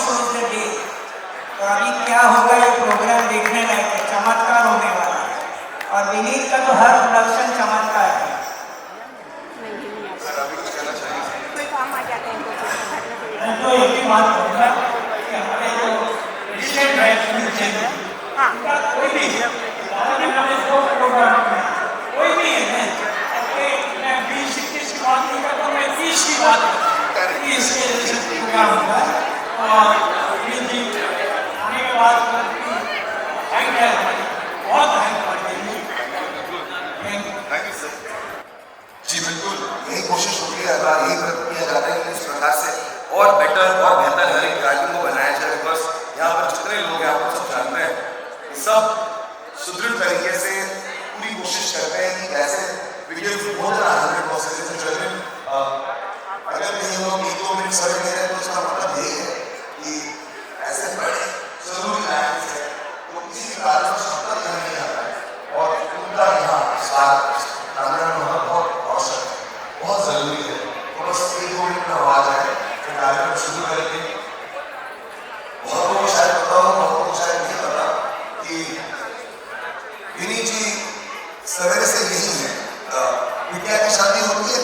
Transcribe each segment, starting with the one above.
shows the day. तो अभी क्या होगा ये प्रोग्राम देखने लायक है, चमत्कार होने वाला है और विनीत का तो हर प्रोडक्शन चमत्कार है। तो एक ही बात कहूँगा कि हमारे जो रिसेंट कोई भी हमारे दो प्रोग्राम में कोई भी है मैं 20-21 की बात नहीं करता, मैं 30 की बात इसके प्रोग्राम होगा और आने के बाद बहुत जी बिल्कुल, यही कोशिश होती है, यही प्रयत्न किया जा रहा है इस प्रकार से और बेटर और बेहतर हर एक कार्यक्रम को बनाया जाए। बिकॉज यहाँ पर जितने लोग हैं आप सब जानते हैं, सब सुदृढ़ तरीके से पूरी कोशिश करते हैं कि ऐसे वीडियोस बहुत ज़्यादा 100% अगर कहीं लोग 1-2 मिनट समय ले रहे हैं तो उसका मतलब यही है कि ऐसे बड़े जरूरी लाइन है तो किसी भी कारण से सफल नहीं आता है और उनका यहाँ साथ प्रांगण में होना बहुत आवश्यक है, बहुत जरूरी है। तो बस 1-2 मिनट में आवाज आए तो कार्यक्रम शुरू करेंगे। बहुत लोगों को शायद पता हो, बहुत लोगों को शायद नहीं पता कि विनीत जी सवेरे से यही है। बिटिया की शादी होती है,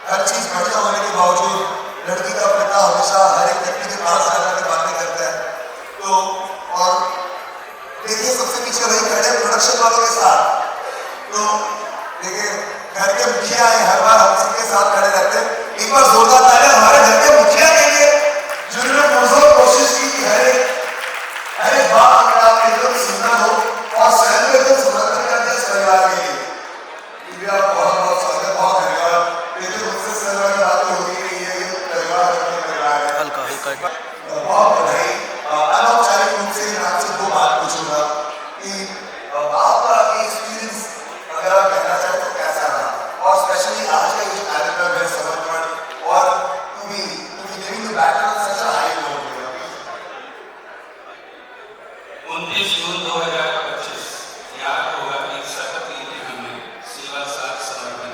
हर चीज बढ़िया होने के बावजूद लड़की का पिता हमेशा हर एक व्यक्ति के पास जाकर बातें करता है। तो और देखिए सबसे पीछे वही खड़े प्रोडक्शन वालों के साथ, तो देखिए घर के मुखिया है, हर बार हम सबके साथ खड़े रहते हैं। एक बार जोरदार तालियां हमारे घर के मुखिया के लिए जिन्होंने पुरजोर कोशिश की कि हर एक बात अगर आप एकदम सुंदर हो और स्वयं को एकदम समर्पण कर दिया इस परिवार के लिए। बहुत बहुत स्वागत, बहुत धन्यवाद। देखिए मुझसे सरल बात तो होती नहीं है, ये परिवार अपना परिवार है। हल्का हल्का बहुत बधाई। अनौपचारिक रूप से मैं आपसे 2 बात पूछूंगा कि आपका एक्सपीरियंस अगर आप कहना चाहें तो कैसा रहा और स्पेशली आज का ये कार्यक्रम है समर्पण और to be living the battle on such a high note. 29 जून 2025 याद होगा एक शपथ ली थी हमने, सेवा साथ समर्पण।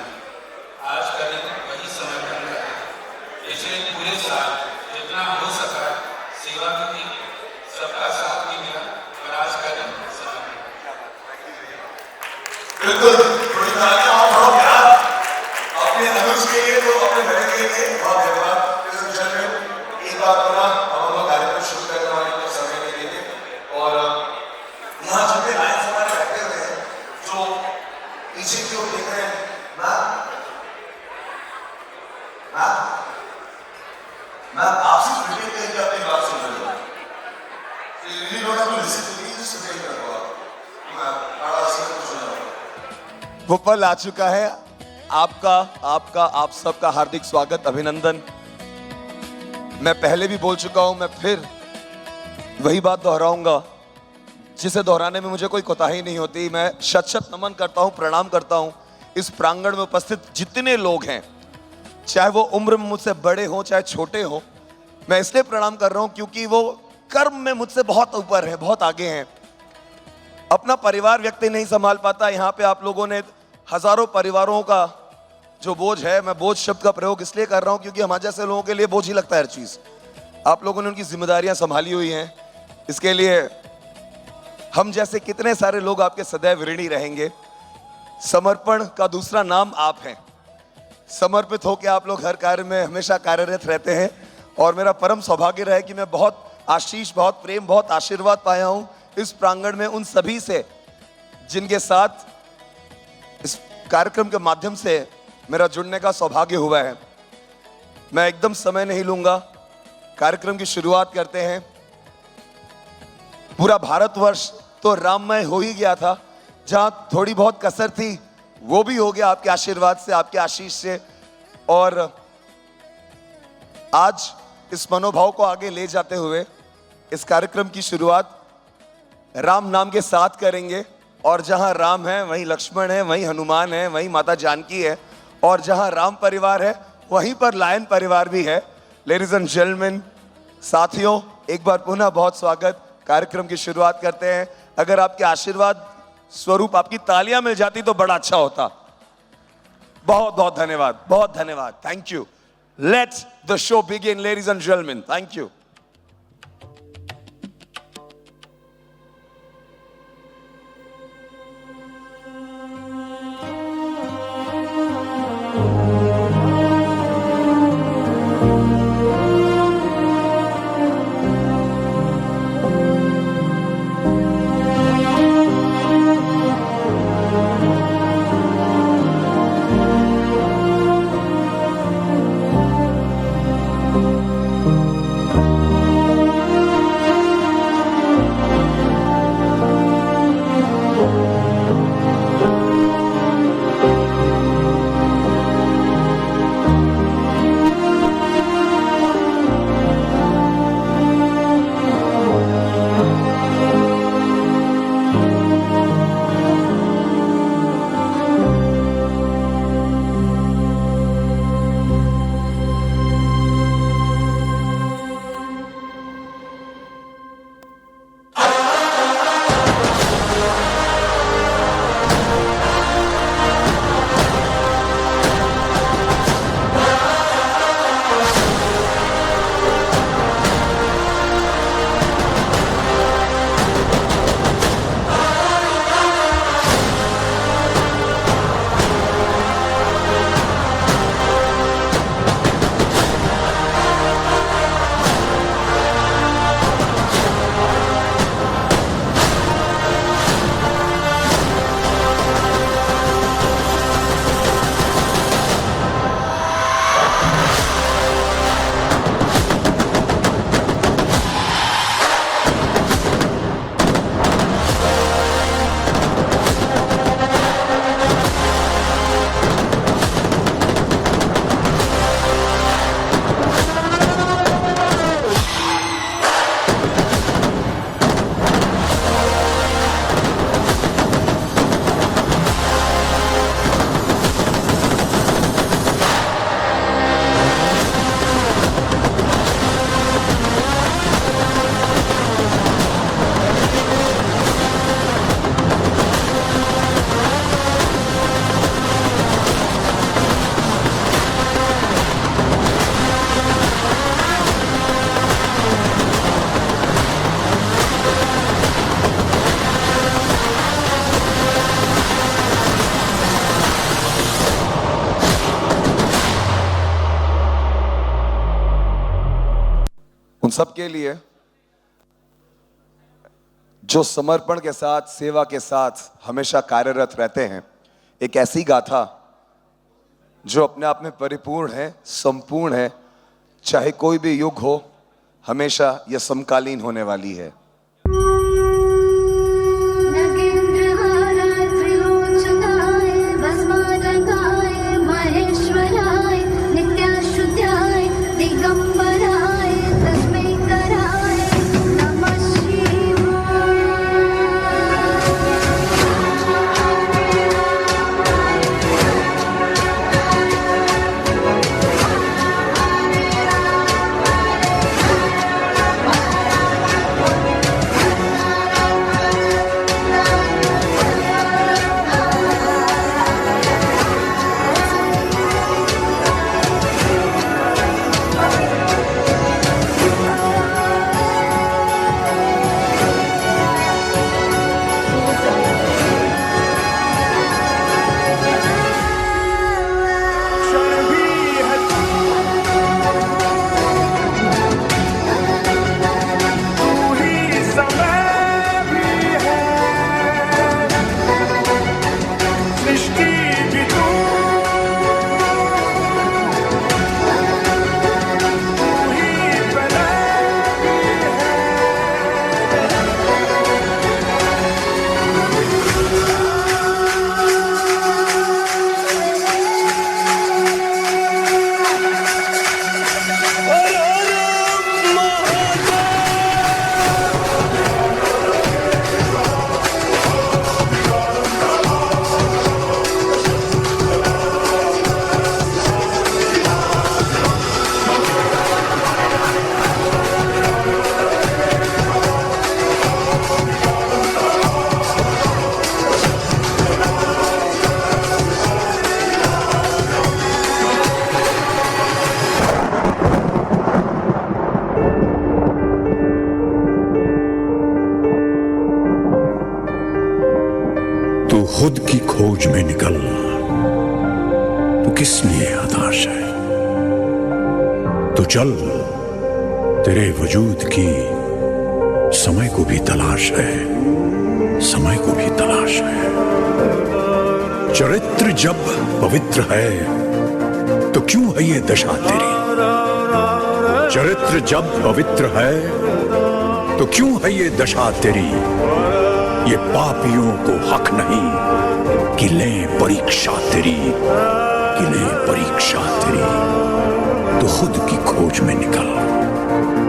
आज का दिन वही समर्पण का है। पिछले पूरे साल जितना हो सका सेवा की थी, सबका साथ भी मिला और आज का दिन समर्पण। बिल्कुल, थोड़ी तालियां और थोड़ा प्यार अपने अनुज के लिए, तो अपने बहन के लिए बहुत धन्यवाद। एक बार पुनः हम लोग कार्यक्रम शुरू करने वाले को समय दे देंगे और यहाँ जितने लाइन हमारे बैठे हुए हैं जो पीछे की ओर देख रहे हैं, मैं आपसे रिपीट करके अपनी बात सुन रहा हूँ। Really don't have to listen to me, just repeat करो आप। मैं बड़ा सा कुछ सुन रहा हूँ। वो पल आ चुका है, आपका आप सबका हार्दिक स्वागत, अभिनंदन। मैं पहले भी बोल चुका हूं, मैं फिर वही बात दोहराऊंगा जिसे दोहराने में मुझे कोई कोताही नहीं होती। मैं शत नमन करता हूं, प्रणाम करता हूं इस प्रांगण में उपस्थित जितने लोग हैं, चाहे वो उम्र में मुझसे बड़े हों चाहे छोटे हों। मैं इसलिए प्रणाम कर रहा हूं क्योंकि वो कर्म में मुझसे बहुत ऊपर है, बहुत आगे हैं। अपना परिवार व्यक्ति नहीं संभाल पाता, यहाँ पे आप लोगों ने हजारों परिवारों का जो बोझ है, मैं बोझ शब्द का प्रयोग इसलिए कर रहा हूं क्योंकि हमारे जैसे लोगों के लिए बोझ ही लगता है हर चीज। आप लोगों ने उनकी जिम्मेदारियां संभाली हुई हैं, इसके लिए हम जैसे कितने सारे लोग आपके सदैव ऋणी रहेंगे। समर्पण का दूसरा नाम आप हैं। समर्पित होकर आप लोग हर कार्य में हमेशा कार्यरत रहते हैं और मेरा परम सौभाग्य रहा है कि मैं बहुत आशीष, बहुत प्रेम, बहुत आशीर्वाद पाया हूं इस प्रांगण में उन सभी से जिनके साथ इस कार्यक्रम के माध्यम से मेरा जुड़ने का सौभाग्य हुआ है। मैं एकदम समय नहीं लूंगा, कार्यक्रम की शुरुआत करते हैं। पूरा भारतवर्ष तो राममय हो ही गया था, जहां थोड़ी बहुत कसर थी वो भी हो गया आपके आशीर्वाद से, आपके आशीष से। और आज इस मनोभाव को आगे ले जाते हुए इस कार्यक्रम की शुरुआत राम नाम के साथ करेंगे। और जहां राम है वहीं लक्ष्मण है, वहीं हनुमान है, वहीं माता जानकी है, और जहां राम परिवार है वहीं पर लायन परिवार भी है। लेडीज एंड जेंटलमैन, साथियों, एक बार पुनः बहुत स्वागत। कार्यक्रम की शुरुआत करते हैं। अगर आपके आशीर्वाद स्वरूप आपकी तालियां मिल जाती तो बड़ा अच्छा होता। बहुत बहुत धन्यवाद, बहुत धन्यवाद, thank you. Let's the show begin ladies and gentleman, thank you. सबके लिए जो समर्पण के साथ, सेवा के साथ हमेशा कार्यरत रहते हैं, एक ऐसी गाथा जो अपने आप में परिपूर्ण है, संपूर्ण है, चाहे कोई भी युग हो, हमेशा यह समकालीन होने वाली है। खुद की खोज में निकल, तो किस लिए हताश है? तो चल, तेरे वजूद की समय को भी तलाश है, समय को भी तलाश है। चरित्र जब पवित्र है तो क्यों है ये दशा तेरी? चरित्र जब पवित्र है तो क्यों है ये दशा तेरी? ये पापियों को हक नहीं कि लें परीक्षा तेरी, कि लें परीक्षा तेरी। तो खुद की खोज में निकल,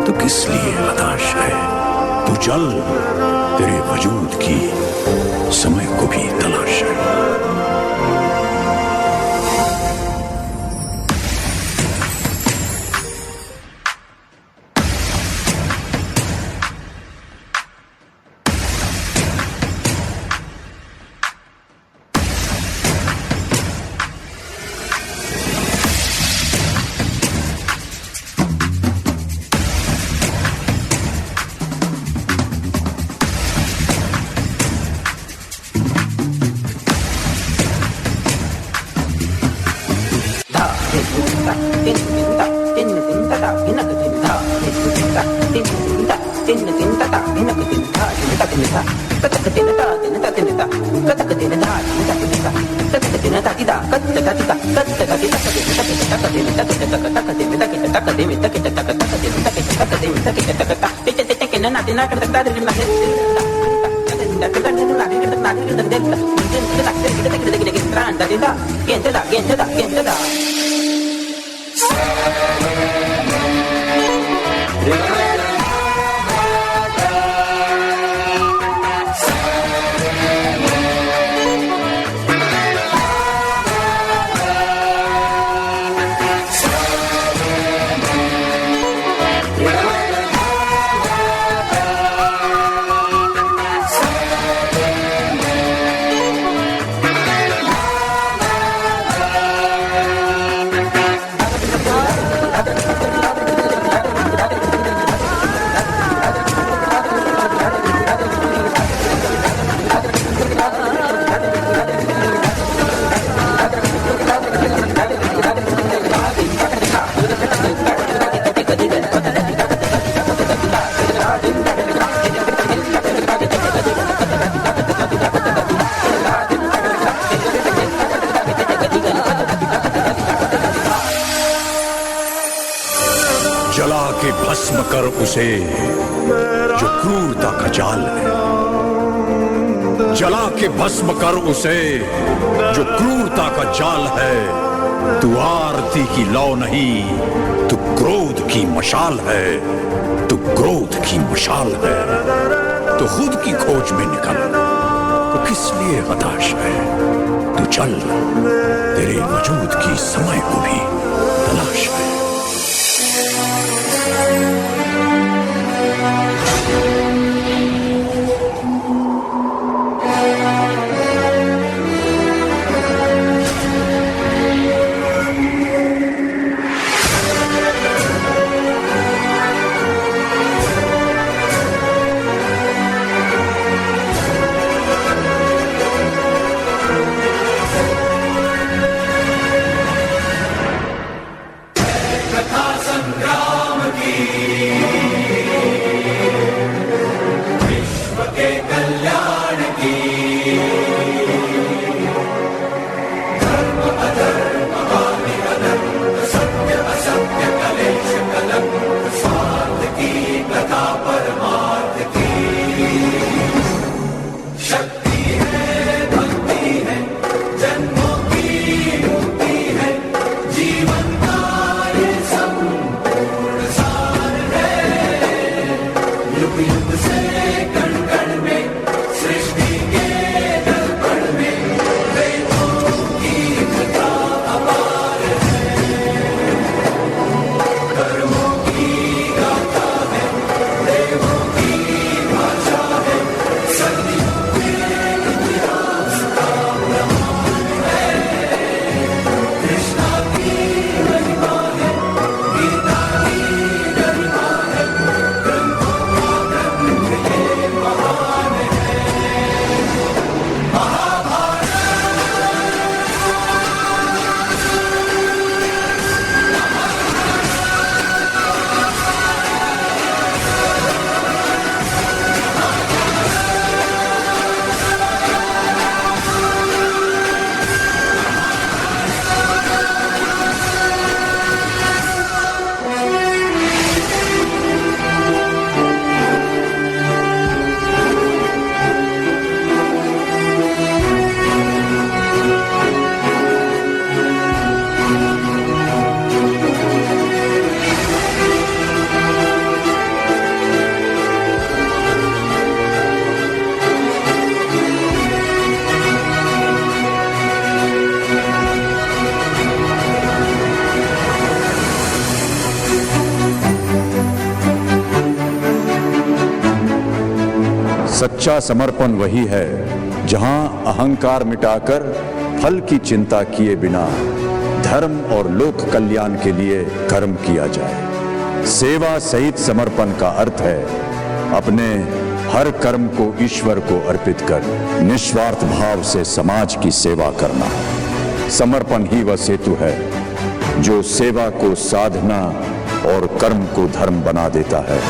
तो किस लिए हताश है? तो चल, तेरे वजूद की समय को भी तलाश है। उसे जो क्रूरता का जाल है, जला के भस्म कर उसे जो क्रूरता का जाल है। तू आरती की लौ नहीं, तू क्रोध की मशाल है, तू क्रोध की मशाल है। तो खुद की खोज में निकल, तो किस लिए हताश है? तू चल, तेरे वजूद की समय को भी तलाश है। सच्चा समर्पण वही है जहां अहंकार मिटाकर फल की चिंता किए बिना धर्म और लोक कल्याण के लिए कर्म किया जाए। सेवा सहित समर्पण का अर्थ है अपने हर कर्म को ईश्वर को अर्पित कर निस्वार्थ भाव से समाज की सेवा करना। समर्पण ही वह सेतु है जो सेवा को साधना और कर्म को धर्म बना देता है।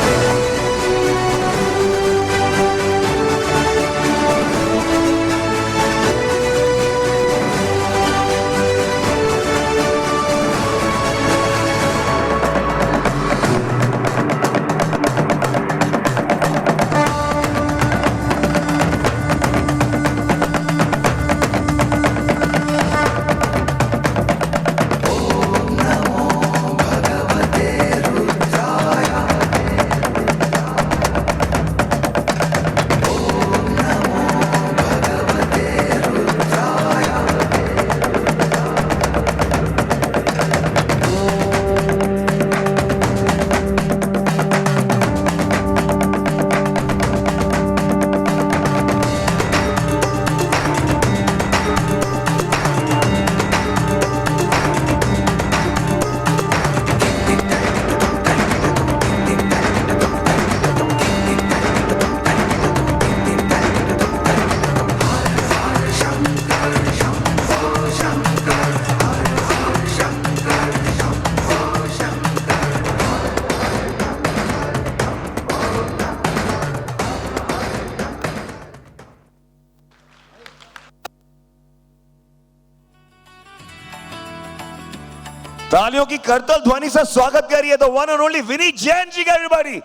तालियों की करतल ध्वनि से स्वागत करिए the one and only Vineet Jain ji का एवरीबॉडी।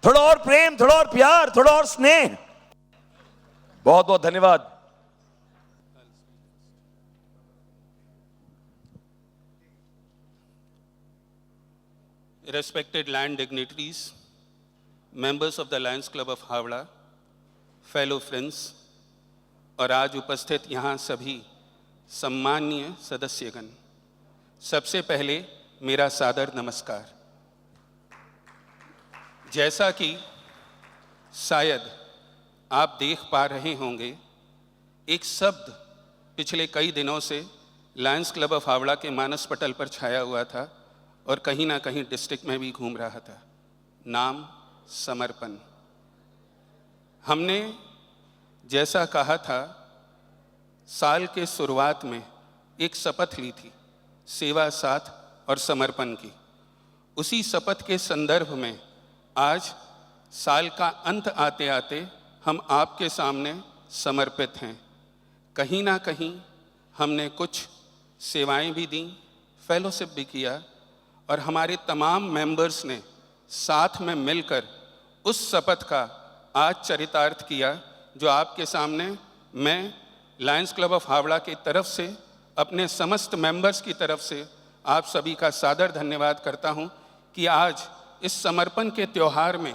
थोड़ा और प्रेम, थोड़ा और प्यार, थोड़ा और स्नेह। बहुत बहुत धन्यवाद। Respected land dignitaries, members of the Lions Club of Howrah, fellow friends, और आज उपस्थित यहाँ सभी सम्माननीय सदस्यगण, सबसे पहले मेरा सादर नमस्कार। जैसा कि शायद आप देख पा रहे होंगे, एक शब्द पिछले कई दिनों से लायंस क्लब ऑफ हावड़ा के मानस पटल पर छाया हुआ था और कहीं ना कहीं डिस्ट्रिक्ट में भी घूम रहा था। नाम समर्पण। हमने जैसा कहा था, साल के शुरुआत में एक शपथ ली थी, सेवा, साथ और समर्पण की। उसी शपथ के संदर्भ में आज साल का अंत आते आते हम आपके सामने समर्पित हैं। कहीं ना कहीं हमने कुछ सेवाएं भी दी, फेलोशिप भी किया और हमारे तमाम मेंबर्स ने साथ में मिलकर उस शपथ का आज चरितार्थ किया, जो आपके सामने मैं लायंस क्लब ऑफ हावड़ा की तरफ से, अपने समस्त मेंबर्स की तरफ से आप सभी का सादर धन्यवाद करता हूं कि आज इस समर्पण के त्योहार में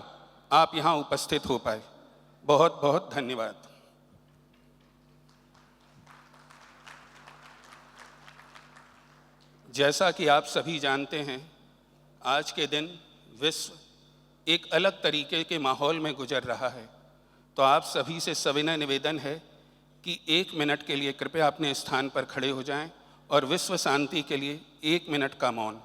आप यहां उपस्थित हो पाए। बहुत बहुत धन्यवाद। जैसा कि आप सभी जानते हैं, आज के दिन विश्व एक अलग तरीके के माहौल में गुजर रहा है, तो आप सभी से सविनय निवेदन है कि 1 मिनट के लिए कृपया अपने स्थान पर खड़े हो जाएं और विश्व शांति के लिए 1 मिनट का मौन।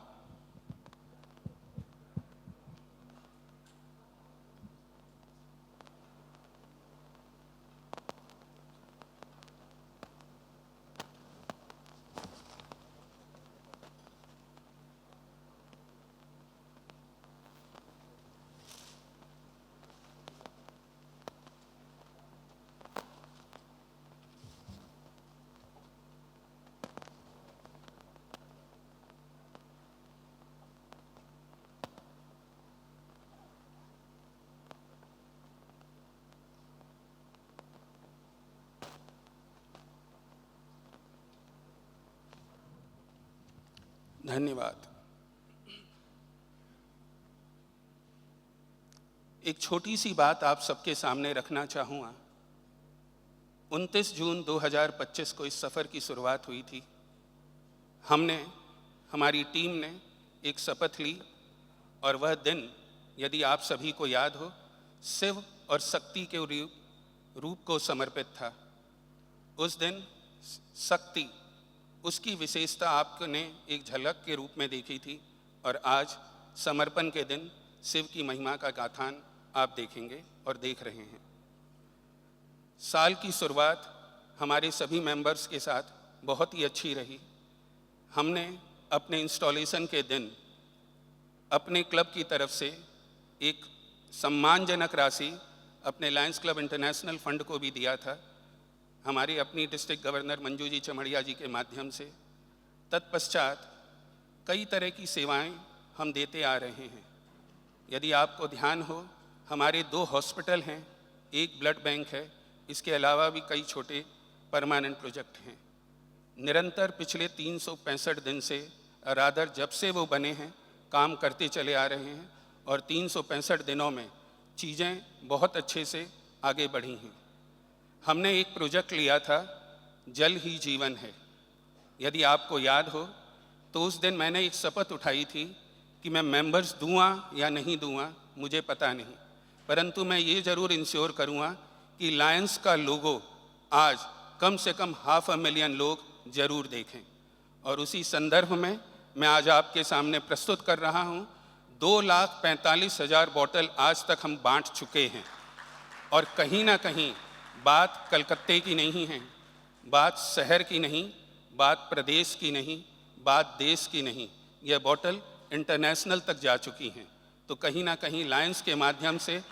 धन्यवाद। एक छोटी सी बात आप सबके सामने रखना चाहूँगा। 29 जून 2025 को इस सफ़र की शुरुआत हुई थी। हमारी टीम ने एक शपथ ली और वह दिन, यदि आप सभी को याद हो, शिव और शक्ति के रूप को समर्पित था। उस दिन शक्ति, उसकी विशेषता आपने एक झलक के रूप में देखी थी और आज समर्पण के दिन शिव की महिमा का गाथान आप देखेंगे और देख रहे हैं। साल की शुरुआत हमारे सभी मेंबर्स के साथ बहुत ही अच्छी रही। हमने अपने इंस्टॉलेशन के दिन अपने क्लब की तरफ से एक सम्मानजनक राशि अपने लायंस क्लब इंटरनेशनल फंड को भी दिया था, हमारी अपनी डिस्ट्रिक्ट गवर्नर मंजू जी चमड़िया जी के माध्यम से। तत्पश्चात कई तरह की सेवाएं हम देते आ रहे हैं। यदि आपको ध्यान हो, हमारे 2 हॉस्पिटल हैं, एक ब्लड बैंक है, इसके अलावा भी कई छोटे परमानेंट प्रोजेक्ट हैं। निरंतर पिछले 365 दिन से, रादर जब से वो बने हैं, काम करते चले आ रहे हैं और 365 दिनों में चीज़ें बहुत अच्छे से आगे बढ़ी हैं। हमने एक प्रोजेक्ट लिया था, जल ही जीवन है। यदि आपको याद हो तो उस दिन मैंने एक शपथ उठाई थी कि मैं मेंबर्स दूंगा या नहीं दूंगा मुझे पता नहीं, परंतु मैं ये ज़रूर इंश्योर करूंगा कि लायंस का लोगो आज कम से कम 500,000 लोग ज़रूर देखें। और उसी संदर्भ में मैं आज आपके सामने प्रस्तुत कर रहा हूं। 2,45,000 बॉटल आज तक हम बांट चुके हैं। और कहीं ना कहीं बात कलकत्ते की नहीं है, बात शहर की नहीं, बात प्रदेश की नहीं, बात देश की नहीं, यह बॉटल इंटरनेशनल तक जा चुकी हैं। तो कहीं ना कहीं लायंस के माध्यम से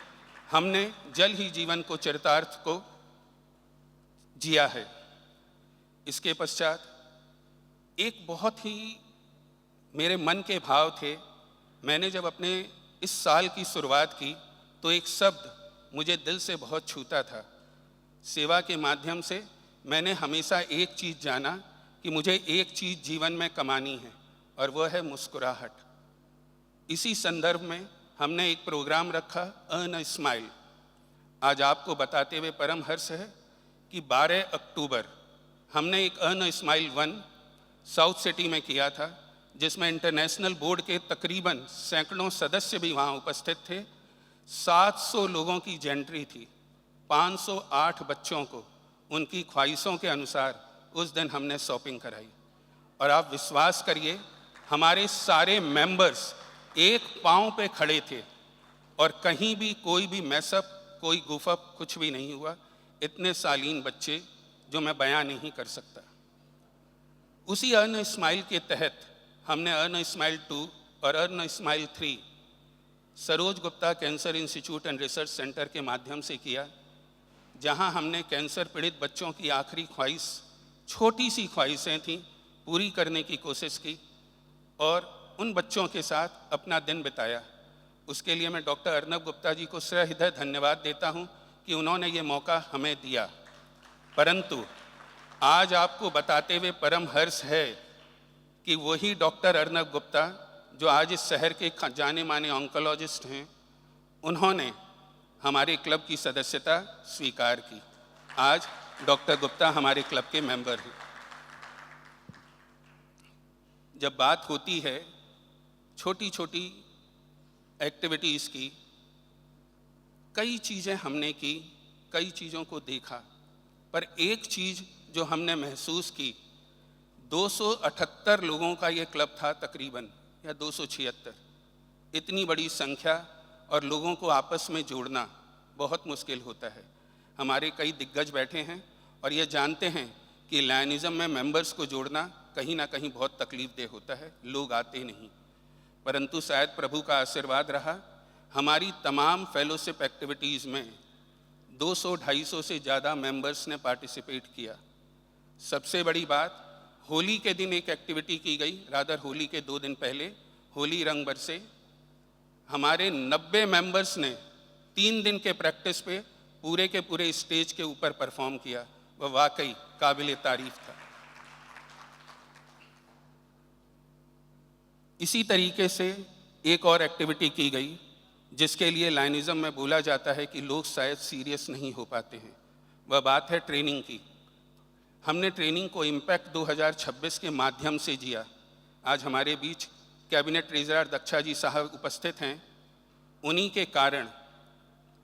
हमने जल ही जीवन को चरितार्थ को जिया है। इसके पश्चात एक बहुत ही मेरे मन के भाव थे। मैंने जब अपने इस साल की शुरुआत की तो एक शब्द मुझे दिल से बहुत छूता था। सेवा के माध्यम से मैंने हमेशा एक चीज़ जाना कि मुझे एक चीज़ जीवन में कमानी है, और वह है मुस्कुराहट। इसी संदर्भ में हमने एक प्रोग्राम रखा, अर्न अ स्माइल। आज आपको बताते हुए परम हर्ष है कि 12 अक्टूबर हमने एक earn a smile 1 south city में किया था, जिसमें इंटरनेशनल बोर्ड के तकरीबन सैकड़ों सदस्य भी वहाँ उपस्थित थे। 700 लोगों की जेंट्री थी। 508 बच्चों को उनकी ख्वाहिशों के अनुसार उस दिन हमने शॉपिंग कराई। और आप विश्वास करिए, हमारे सारे मेंबर्स एक पांव पे खड़े थे और कहीं भी कोई भी मैसअप, कोई गुफअप कुछ भी नहीं हुआ। इतने शालीन बच्चे जो मैं बयान नहीं कर सकता। उसी अर्न स्माइल के तहत हमने अर्न स्माइल 2 और earn smile 3 Saroj Gupta cancer institute and research centre के माध्यम से किया, जहां हमने कैंसर पीड़ित बच्चों की आखिरी ख्वाहिश, छोटी सी ख्वाहिशें थीं, पूरी करने की कोशिश की और उन बच्चों के साथ अपना दिन बिताया। उसके लिए मैं डॉक्टर अर्नब गुप्ता जी को सहृदय धन्यवाद देता हूं कि उन्होंने ये मौका हमें दिया। परंतु आज आपको बताते हुए परम हर्ष है कि वही डॉक्टर अर्नब गुप्ता जो आज इस शहर के जाने माने ऑन्कोलॉजिस्ट हैं, उन्होंने हमारे क्लब की सदस्यता स्वीकार की। आज डॉक्टर गुप्ता हमारे क्लब के मेंबर हैं। जब बात होती है छोटी छोटी एक्टिविटीज़ की, कई चीज़ें हमने की, कई चीज़ों को देखा, पर एक चीज़ जो हमने महसूस की, 278 लोगों का ये क्लब था तकरीबन, या 276। इतनी बड़ी संख्या और लोगों को आपस में जोड़ना बहुत मुश्किल होता है। हमारे कई दिग्गज बैठे हैं और ये जानते हैं कि लायनिज़्म में मेंबर्स को जोड़ना कहीं ना कहीं बहुत तकलीफदेह होता है, लोग आते नहीं। परंतु शायद प्रभु का आशीर्वाद रहा, हमारी तमाम फेलोशिप एक्टिविटीज़ में 200-250 से ज़्यादा मेंबर्स ने पार्टिसिपेट किया। सबसे बड़ी बात, होली के दिन एक एक्टिविटी की गई, रादर होली के 2 दिन पहले, होली रंग बरसे। हमारे 90 मेंबर्स ने 3 दिन के प्रैक्टिस पे पूरे के पूरे स्टेज के ऊपर परफॉर्म किया। वह वाकई काबिल तारीफ था। इसी तरीके से एक और एक्टिविटी की गई, जिसके लिए लायनिज़्म में बोला जाता है कि लोग शायद सीरियस नहीं हो पाते हैं। वह बात है ट्रेनिंग की। हमने ट्रेनिंग को इम्पैक्ट 2026 के माध्यम से जिया। आज हमारे बीच कैबिनेट ट्रेजरर दक्षा जी साहब उपस्थित हैं। उन्हीं के कारण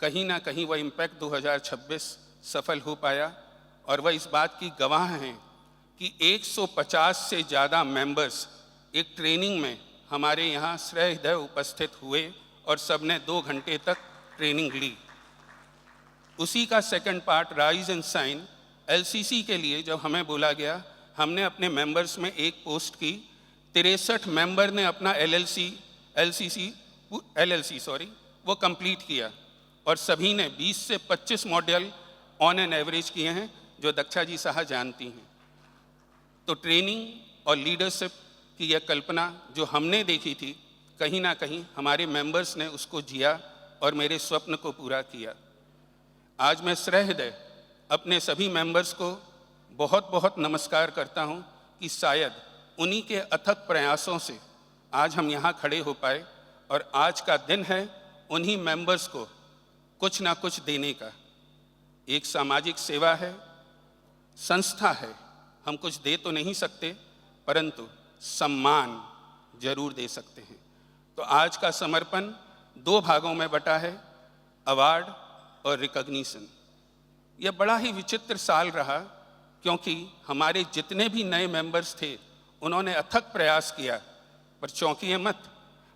कहीं ना कहीं वह इम्पैक्ट 2026 सफल हो पाया और वह इस बात की गवाह हैं कि 150 से ज़्यादा मेंबर्स एक ट्रेनिंग में हमारे यहाँ सहृदय उपस्थित हुए और सबने 2 घंटे तक ट्रेनिंग ली। उसी का second part, rise and shine, LCC के लिए जब हमें बोला गया, हमने अपने मेंबर्स में एक पोस्ट की। 63 मेंबर ने अपना LLC वो कंप्लीट किया और सभी ने 20 से 25 मॉड्यूल ऑन एन एवरेज किए हैं, जो दक्षा जी साहब जानती हैं। तो ट्रेनिंग और लीडरशिप की यह कल्पना जो हमने देखी थी, कहीं ना कहीं हमारे मेंबर्स ने उसको जिया और मेरे स्वप्न को पूरा किया। आज मैं सहृदय अपने सभी मेंबर्स को बहुत बहुत नमस्कार करता हूं कि शायद उन्हीं के अथक प्रयासों से आज हम यहाँ खड़े हो पाए और आज का दिन है उन्हीं मेंबर्स को कुछ ना कुछ देने का। एक सामाजिक सेवा है, संस्था है, हम कुछ दे तो नहीं सकते परंतु सम्मान जरूर दे सकते हैं। तो आज का समर्पण 2 भागों में बटा है, अवार्ड और रिकॉग्निशन। यह बड़ा ही विचित्र साल रहा, क्योंकि हमारे जितने भी नए मेंबर्स थे उन्होंने अथक प्रयास किया, पर चौंकिए मत,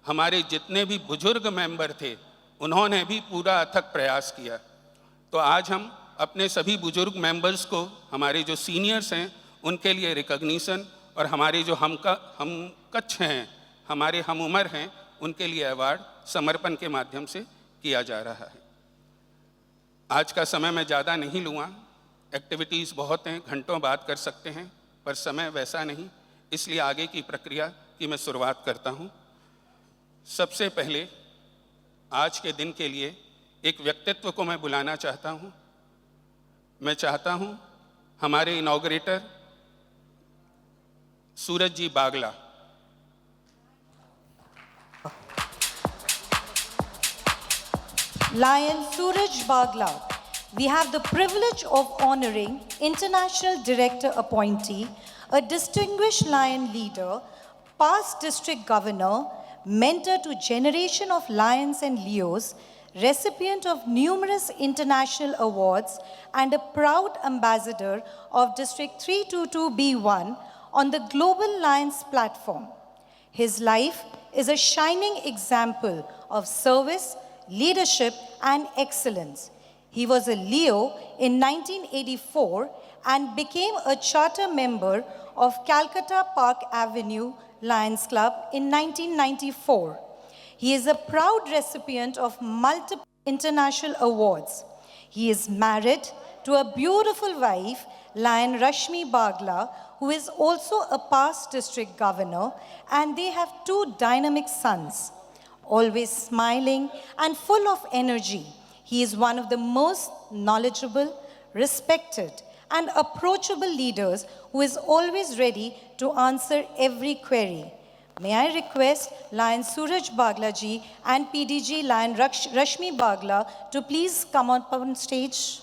हमारे जितने भी बुजुर्ग मेंबर थे उन्होंने भी पूरा अथक प्रयास किया। तो आज हम अपने सभी बुजुर्ग मेंबर्स को, हमारे जो सीनियर्स हैं उनके लिए रिकॉग्निशन, और हमारे जो हम कच्छ हैं, हमारे हम उम्र हैं, उनके लिए अवार्ड समर्पण के माध्यम से किया जा रहा है। आज का समय मैं ज़्यादा नहीं लूँगा, एक्टिविटीज़ बहुत हैं, घंटों बात कर सकते हैं, पर समय वैसा नहीं, इसलिए आगे की प्रक्रिया की मैं शुरुआत करता हूँ। सबसे पहले आज के दिन के लिए एक व्यक्तित्व को मैं बुलाना चाहता हूं। मैं चाहता हूं हमारे इनॉग्रेटर सूरज जी बागला। Lion Suraj Bagla, we have the privilege of honoring International Director Appointee, a distinguished Lion leader, past district governor, mentor to generation of Lions and Leos, recipient of numerous international awards, and a proud ambassador of District 322B1 on the Global Lions platform. His life is a shining example of service, leadership, and excellence. He was a Leo in 1984 and became a charter member of Calcutta Park Avenue Lions Club in 1994. He is a proud recipient of multiple international awards. He is married to a beautiful wife, Lion Rashmi Bagla, who is also a past district governor, and they have 2 dynamic sons. Always smiling and full of energy, he is one of the most knowledgeable, respected, and approachable leaders who is always ready to answer every query. May I request Lion Suraj Bagla ji and PDG Lion Rashmi Bagla to please come up on stage.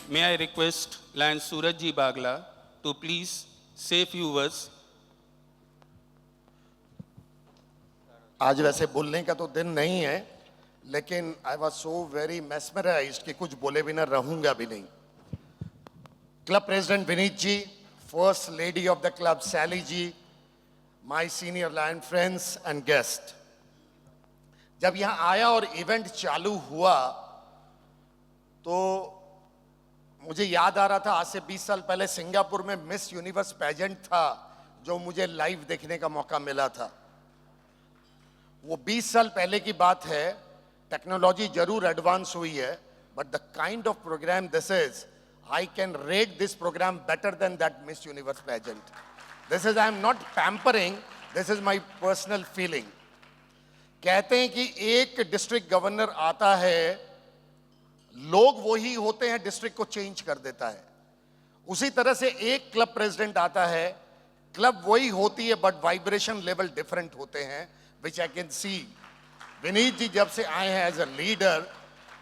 May I request Lion Suraj ji Bagla to please say a few words. आज वैसे बोलने का तो दिन नहीं है, लेकिन I was so very mesmerized कि कुछ बोले बिना रहूंगा भी नहीं. Club president Vineet ji, first lady of the club Sally ji, my senior lion friends and guest. जब यहाँ आया और इवेंट चालू हुआ तो मुझे याद आ रहा था आज से 20 साल पहले सिंगापुर में मिस यूनिवर्स पेजेंट था जो मुझे लाइव देखने का मौका मिला था. वो 20 साल पहले की बात है. टेक्नोलॉजी जरूर एडवांस हुई है, but the kind of programme this is, I can rate this programme better than that Miss Universe pageant. This is, I am not pampering, this is my personal feeling. कहते हैं कि एक district governor आता है, लोग वही होते हैं, डिस्ट्रिक्ट को चेंज कर देता है. उसी तरह से एक क्लब प्रेसिडेंट आता है, क्लब वही होती है बट वाइब्रेशन लेवल डिफरेंट होते हैं, विच आई कैन सी. विनीत जी जब से आए हैं एज अ लीडर,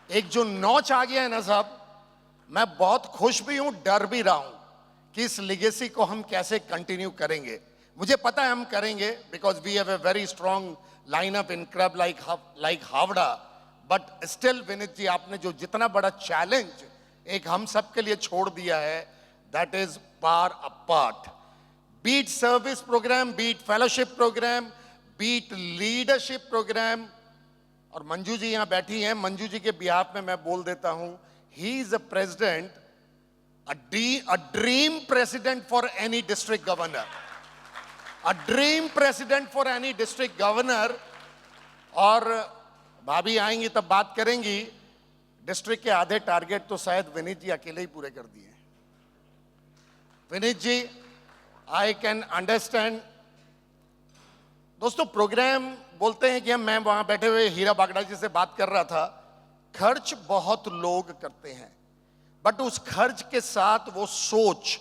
एक जो नॉच आ गया है ना साहब, मैं बहुत खुश भी हूं, डर भी रहा हूं कि इस लिगेसी को हम कैसे कंटिन्यू करेंगे. मुझे पता है हम करेंगे, because we have a very strong lineup in club like Howrah. But still Vineet ji, आपने जो जितना बड़ा चैलेंज एक हम सब के लिए छोड़ दिया है, that is par apart. Be it service programme, be it fellowship programme, be it leadership programme. और मंजू जी यहां बैठी हैं, मंजू जी के बिहाफ में मैं बोल देता हूं, he is a president, a dream president for any district governor, a dream president for any district governor. और भाभी आएंगी तब बात करेंगी. डिस्ट्रिक्ट के आधे टारगेट तो शायद विनीत जी अकेले ही पूरे कर दिए। Vineet ji, I can understand. दोस्तों, प्रोग्राम बोलते हैं कि मैं वहां बैठे हुए हीरा बागड़ा जी से बात कर रहा था, खर्च बहुत लोग करते हैं, बट उस खर्च के साथ वो सोच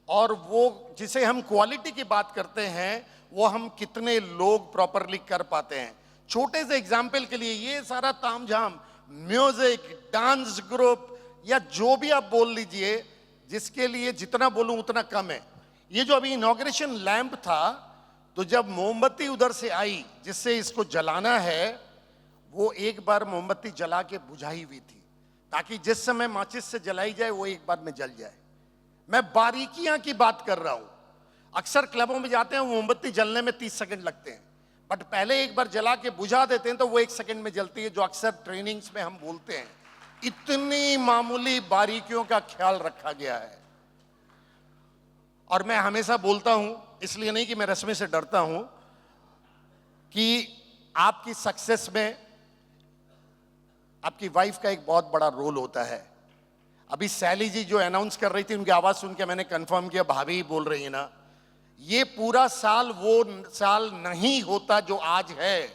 और वो जिसे हम क्वालिटी की बात करते हैं, वो हम कितने लोग प्रॉपरली कर पाते हैं। छोटे से एग्जाम्पल के लिए, ये सारा तामझाम, म्यूजिक, डांस ग्रुप या जो भी आप बोल लीजिए, जिसके लिए जितना बोलूं उतना कम है। ये जो अभी इनॉग्रेशन लैंप था, तो जब मोमबत्ती उधर से आई जिससे इसको जलाना है, वो एक बार मोमबत्ती जला के बुझाई हुई थी, ताकि जिस समय माचिस से जलाई जाए वो एक बार में जल जाए। मैं बारीकियां की बात कर रहा हूं। अक्सर क्लबों में जाते हैं, मोमबत्ती जलने में 30 सेकंड लगते हैं, बट पहले एक बार जला के बुझा देते हैं तो वो 1 सेकंड में जलती है, जो अक्सर ट्रेनिंग्स में हम बोलते हैं। इतनी मामूली बारीकियों का ख्याल रखा गया है। और मैं हमेशा बोलता हूं, इसलिए नहीं कि मैं रस्मे से डरता हूं, कि आपकी सक्सेस में आपकी वाइफ का एक बहुत बड़ा रोल होता है। अभी सैली जी जो अनाउंस कर रही थी, उनकी आवाज सुन के मैंने कंफर्म किया, भाभी ही बोल रही है ना। ये पूरा साल वो साल नहीं होता जो आज है,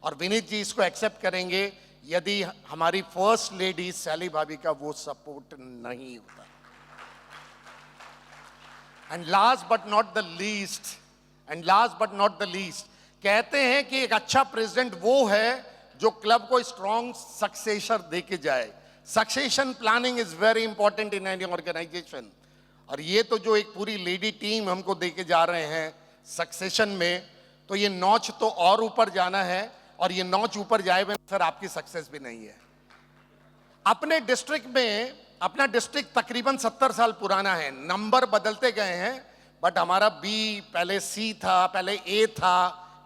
और विनीत जी इसको एक्सेप्ट करेंगे, यदि हमारी फर्स्ट लेडी सैली भाभी का वो सपोर्ट नहीं होता। And last but not the least, कहते हैं कि एक अच्छा प्रेसिडेंट वो है जो क्लब को स्ट्रॉन्ग सक्सेसर देके जाए। Succession planning is very important in any organisation. और ये तो जो एक पूरी लेडी टीम हमको देके जा रहे हैं सक्सेशन में, तो ये नॉच तो और ऊपर जाना है, और ये नॉच ऊपर जाए बिना सर आपकी सक्सेस भी नहीं है। अपने डिस्ट्रिक्ट में, अपना डिस्ट्रिक्ट तकरीबन 70 साल पुराना है, नंबर बदलते गए हैं, बट हमारा बी पहले सी था, पहले ए था,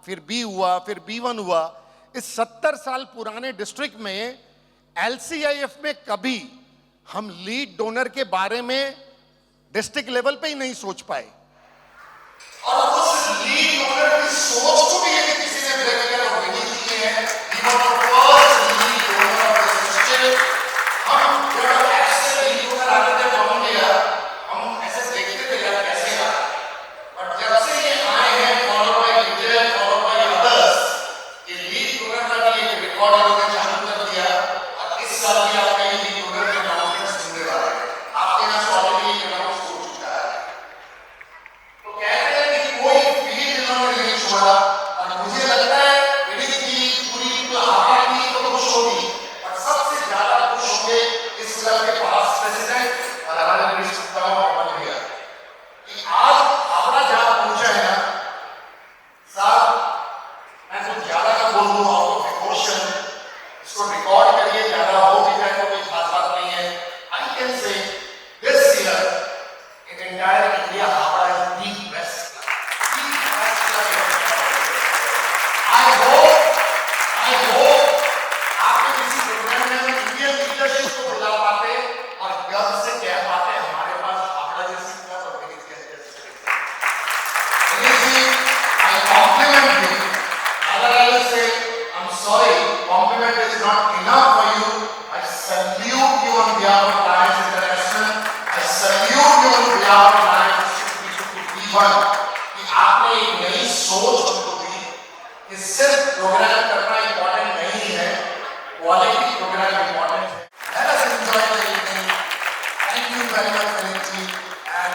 फिर बी हुआ, फिर B1 हुआ। इस 70 साल पुराने डिस्ट्रिक्ट में LCIF में कभी हम लीड डोनर के बारे में डिस्ट्रिक्ट लेवल पे ही नहीं सोच पाए। और उस लीड डोनर की सोच को भी यदि किसी ने ब्रेक किया तो विनीत जी हैं। He was the first lead donor of the district। हम जब ऐसे लीड डोनर आते थे हम गया, हम ऐसे देखते थे यार कैसे आ, बट जब से ये आए हैं, follow by leader, follow by others, ये लीड डोनर का भी एक रिकॉर्ड उन्होंने चालू कर दिया। और इस साल भी आप कई लीड डोनर के अनाउंसमेंट सुनने वाले हैं। आपके यहाँ से ऑलरेडी अनाउंस हो चुका है। तो कहते हैं कि कोई फील्ड इन्होंने नहीं छोड़ा, और मुझे लगता है विनीत जी पूरी तो आपकी तो खुश होगी, और सबसे ज्यादा खुश होंगे इस क्लब के पास प्रेसिडेंट और हमारे डिस्ट्रिक्ट का पवन भैया, कि आज हावड़ा जहां पहुंचा है ना साहब, मैं कुछ ज्यादा का बोल दूं आउट ऑफ इमोशन, इसको रिकॉर्ड करिए, ज्यादा हो भी जाए तो कोई खास बात नहीं है। I can say this year in entire India Howrah is the best club. I hope आपके किसी प्रोग्राम में हम इंडियन लीडरशिप को बुला पाते और गर्व से कह पाते हमारे पास हावड़ा जैसी क्लब और विनीत जैसी। Vineet ji, I compliment you. अगर I say I am sorry, compliment is not enough for you. I salute you on behalf of Lions International. I salute you on behalf of Lions B1, कि आपने एक नई सोच हमको दी कि सिर्फ प्रोग्राम करना इंपॉर्टेंट नहीं है, क्वालिटी प्रोग्राम इंपॉर्टेंट है। Let us enjoy the evening. Thank you very much, Vineet ji, and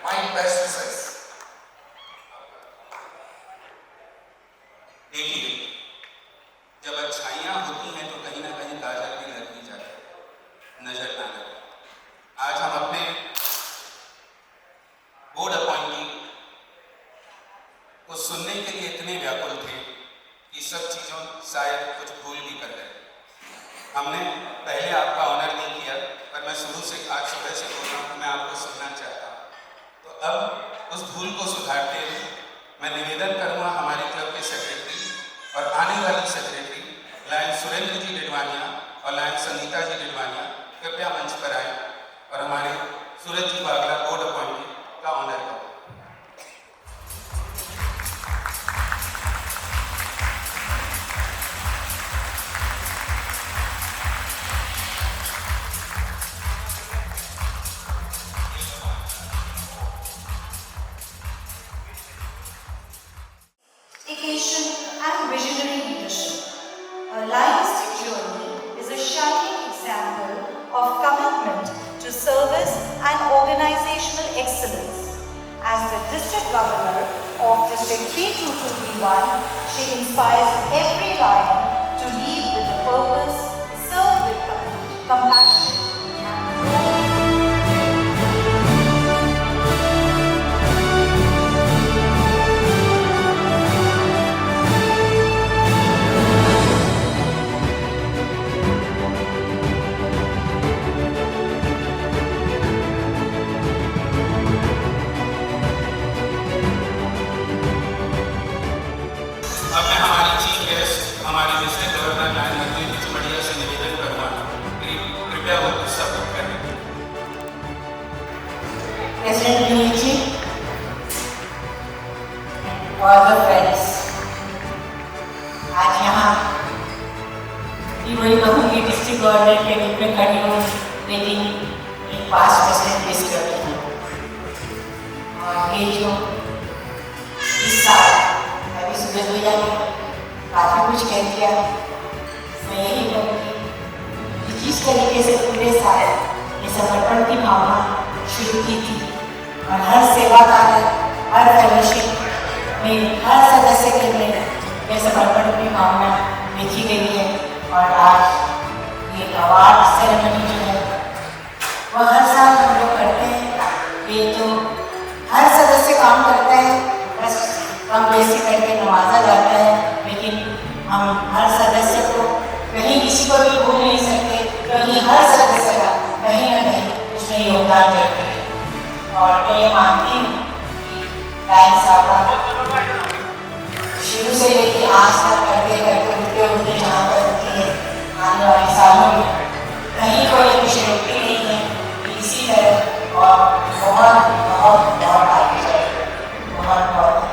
my best wishes. देखिए, जब अच्छाइयाँ होती हैं तो कहीं ना कहीं गाजर भी लग ही जाती है, नजर ना लगे। आज हम अपने बोर्ड अपॉइंटी को सुनने के लिए इतने व्याकुल थे कि सब चीज़ों शायद कुछ भूल भी कर गए। हमने पहले आपका ऑनर नहीं किया, पर मैं शुरू से आज सुबह से बोल रहा हूँ, मैं आपको सुनना चाहता हूँ। तो अब उस भूल को सुधारते हुए मैं निवेदन करूँगा हमारे क्लब के सेक्रेटरी और आने वाली सेक्रेटरी लायन सुरेंद्र जी डिडवानिया और लायन संगीता जी डिडवानिया कृपया मंच पर आए और हमारे सूरज जी बागला बोर्ड अपॉइंटी का ऑनर करें। organizational excellence. As the District Governor of District 322B1, she inspires every lion to lead with a purpose, serve with compassion, and grow. अब मैं हमारी चीफ गेस्ट हमारे डिस्ट्रिक्ट गवर्नर लाइन चिमड़िया से निवेदन करूँगा कृपया वो सबूत करें। President Vinit और the friends, आज यहाँ वही कहूँगी डिस्ट्रिक्ट गवर्नर के रूप में खड़ी हूँ, लेकिन एक पास प्रेसिडेंट डिस्ट्रिक्ट हूँ और ये जो इस साल अभी सुबह भैया ने काफ़ी कुछ कह दिया। मैं यही कहूँगी कि जिस तरीके से पूरे साल ये समर्पण की भावना शुरू की थी और हर सेवा कार्य, हर फेलोशिप में हर सदस्य के लिए ये समर्पण की भावना देखी गई है और आज ये अवार्ड सेरेमनी जो है वो हर साल हम लोग करते हैं। ये तो हर सदस्य काम करता है, बस कम बेसी करके नवाजा जाता है, लेकिन हम हर सदस्य को कहीं किसी को भी भूल नहीं सकते, क्योंकि हर सदस्य का कहीं ना कहीं उसमें योगदान करते हैं। और मैं ये मानती हूँ कि लाइन साहब शुरू से लेकर आज तक करते करते उठते उठते जहाँ पर उठते हैं, आने वाले सालों में कहीं कोई विषयोक्ति नहीं है कि इसी तरह और बहुत बहुत बहुत आगे जाए। बहुत बहुत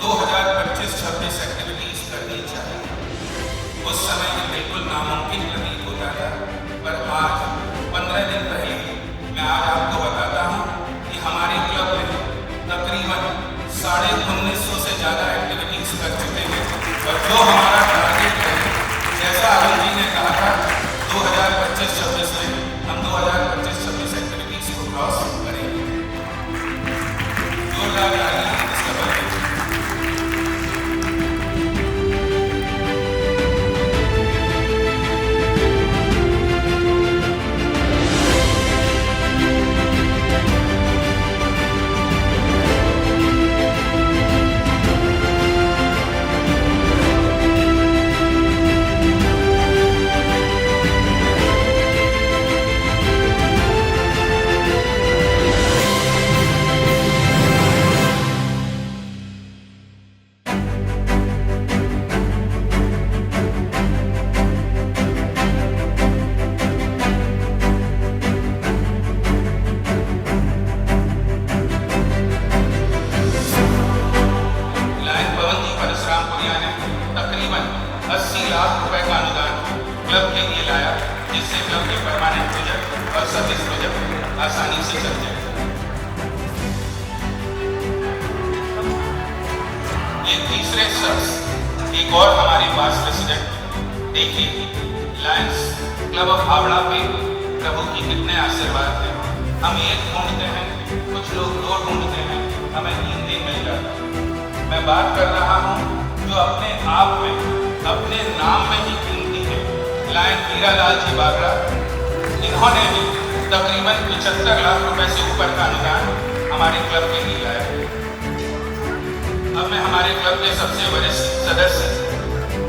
2025-26 एक्टिविटीज करनी चाहिए। उस समय ये बिल्कुल नामुमकिन प्रतीत होता था, पर आज 15 दिन पहले मैं आज आपको बताता हूँ कि हमारे क्लब में तकरीबन 1950 से ज़्यादा एक्टिविटीज कर चुके हैं और जो हमारा टारगेट है, जैसा अरुण जी ने कहा था, 2025-26 में हम 2025-26 एक्टिविटीज को क्रॉस करेंगे। जोरदार तालियां इसका बल। तकरीबन 80 लाख रुपए का अनुदान क्लब के लिए लाया, जिससे क्लब के परमानेंट प्रोजेक्ट और सर्विस प्रोजेक्ट आसानी से चल जाए। ये तीसरे शख्स एक और हमारे पास रेसिडेंट, देखिए लायंस क्लब ऑफ हावड़ा पे प्रभु की कितने आशीर्वाद हैं। हम एक ढूंढते हैं, कुछ लोग दो ढूंढते हैं, हमें 3 दिन मिल जाता है। मैं बात कर रहा हूँ जो अपने आप में, अपने नाम में ही कीमती है, लायन हीरालाल जी बागड़ा। इन्होंने भी तकरीबन 75 लाख रुपए से ऊपर का अनुदान हमारे क्लब के लिए लाया। अब मैं हमारे क्लब के सबसे वरिष्ठ सदस्य,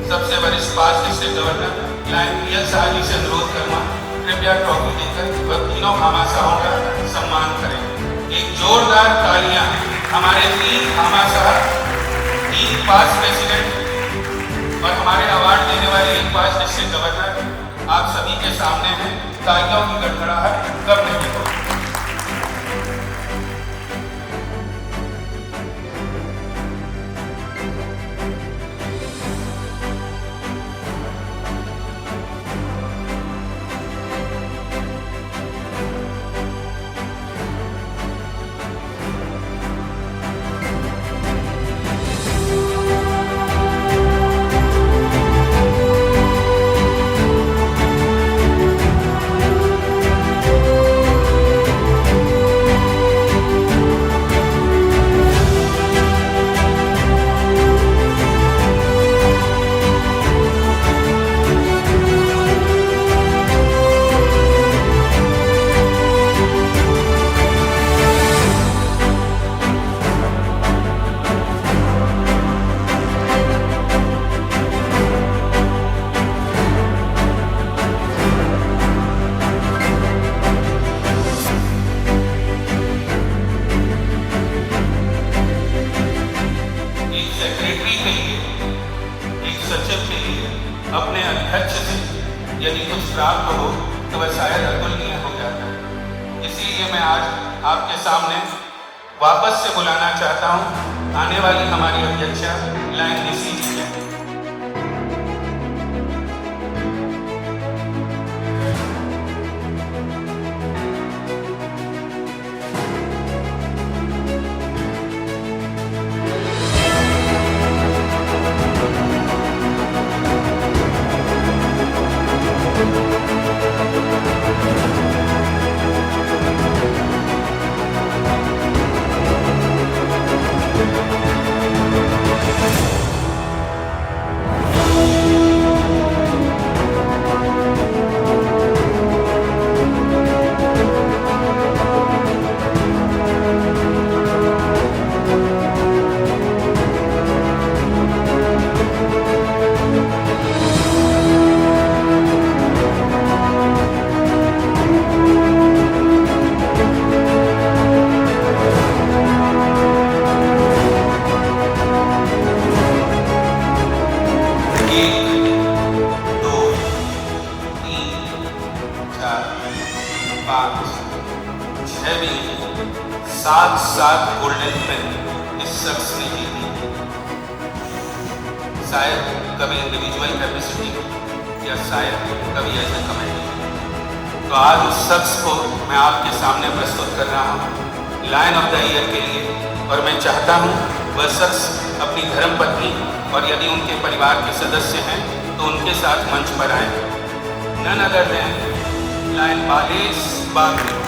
सबसे वरिष्ठ पास district governor lion PL Shah ji से अनुरोध करूँगा, कृपया ट्रॉफी देकर वह तीनों घमासाहों का सम्मान करें। एक जोरदार तालियां हमारे 3 घमासाह, 3 पास प्रेसिडेंट और हमारे अवार्ड देने वाले 1 पास डिस्ट्रिक्ट गवर्नर आप सभी के सामने हैं। तालियों की गड़गड़ाहट कब नहीं हो। अपने अध्यक्ष से यदि कुछ प्राप्त हो तो वह शायद अतुलनीय हो जाता है। इसीलिए मैं आज आपके सामने वापस से बुलाना चाहता हूं आने वाली हमारी अध्यक्षा लायन निशी जी हैं। सात गोल्डन पेन इस शख्स ने जीती। शायद कभी इंडिविजुअल कैपेसिटी या शायद कभी एज ए कमेटी। तो आज उस शख्स को मैं आपके सामने प्रस्तुत कर रहा हूँ लायन ऑफ द ईयर के लिए, और मैं चाहता हूँ वह शख्स अपनी धर्मपत्नी और यदि उनके परिवार के सदस्य हैं तो उनके साथ मंच पर आए। None other than lion बालेश Bagle.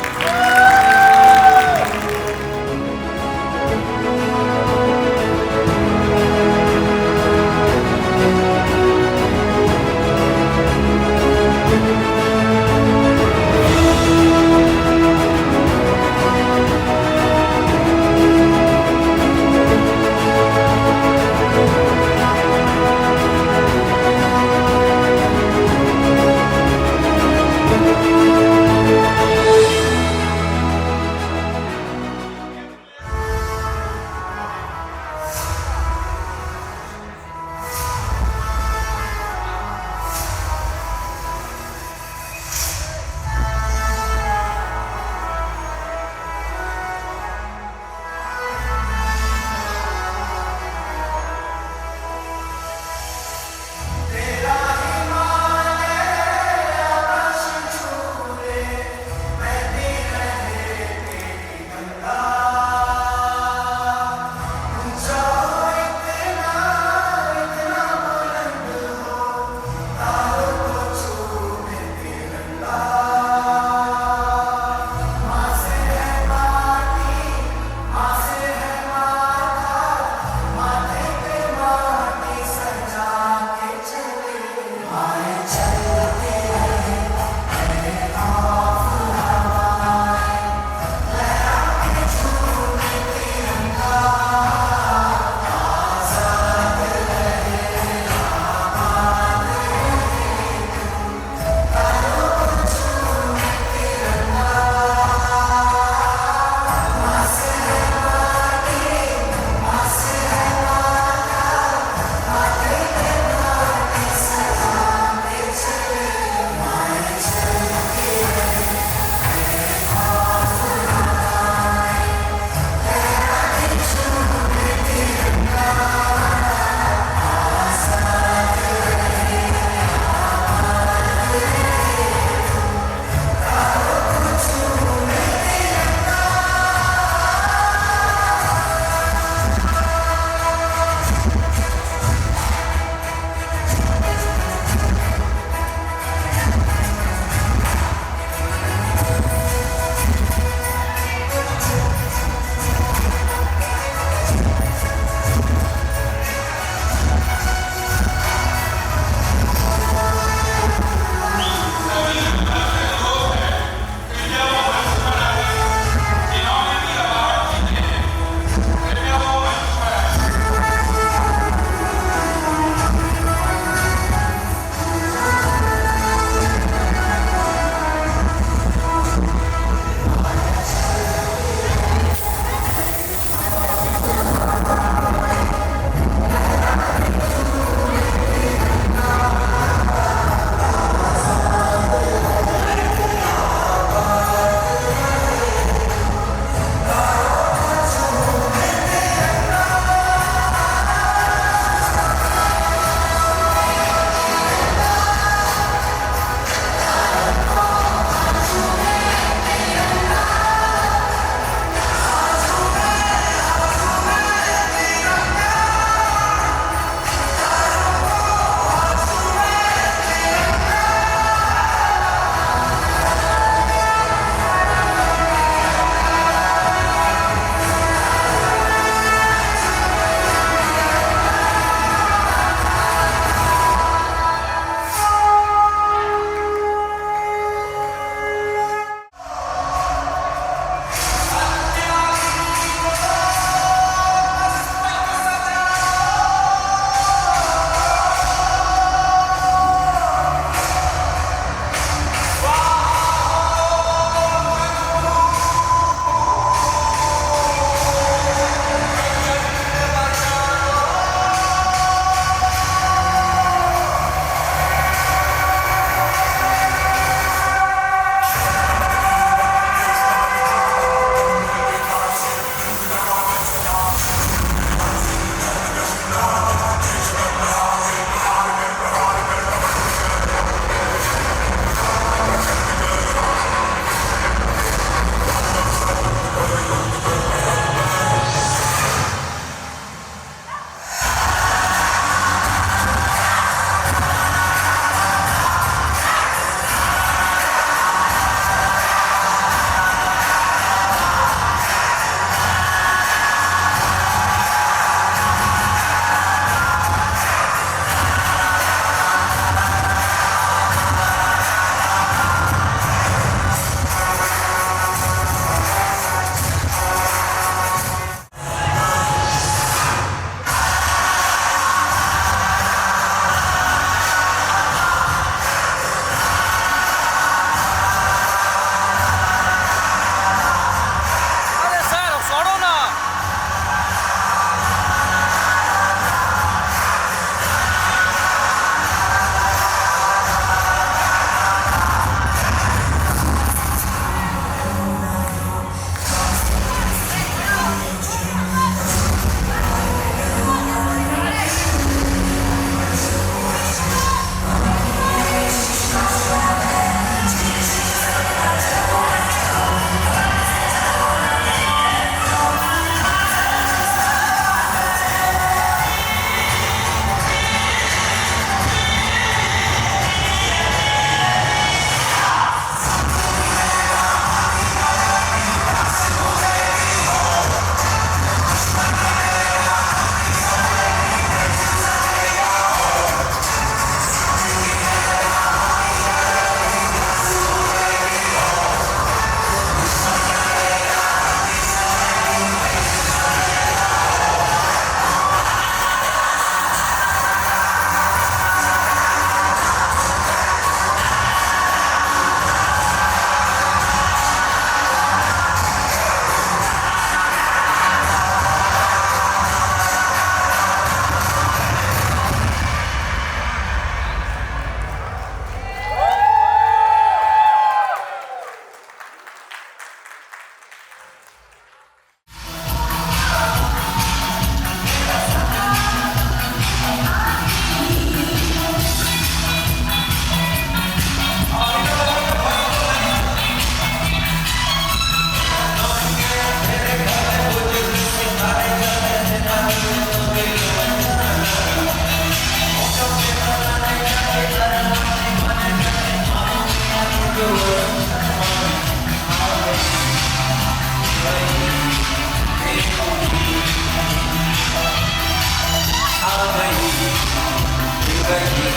जिंदगी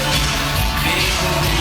बेखुदी।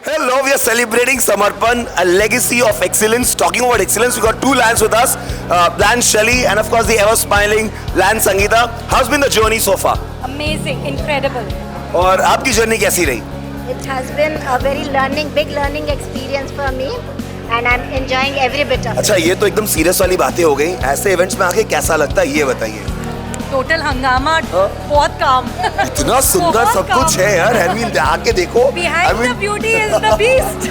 Hello, we are celebrating Samarpan, a legacy of excellence. Talking about excellence, we got two lions with us, Lion Shelly and of course the ever-smiling Lion Sangeeta. How's been the journey so far? Amazing, incredible. और आपकी journey कैसी रही? It has been a very big learning experience for me, and I'm enjoying every bit of it. अच्छा, ये तो एकदम serious वाली बातें हो गई। ऐसे इवेंट्स में आके कैसा लगता है ये बताइए। टोटल हंगामा, बहुत काम। इतना सुंदर सब कुछ है यार, I mean, आके देखो। Behind the beauty is the beast.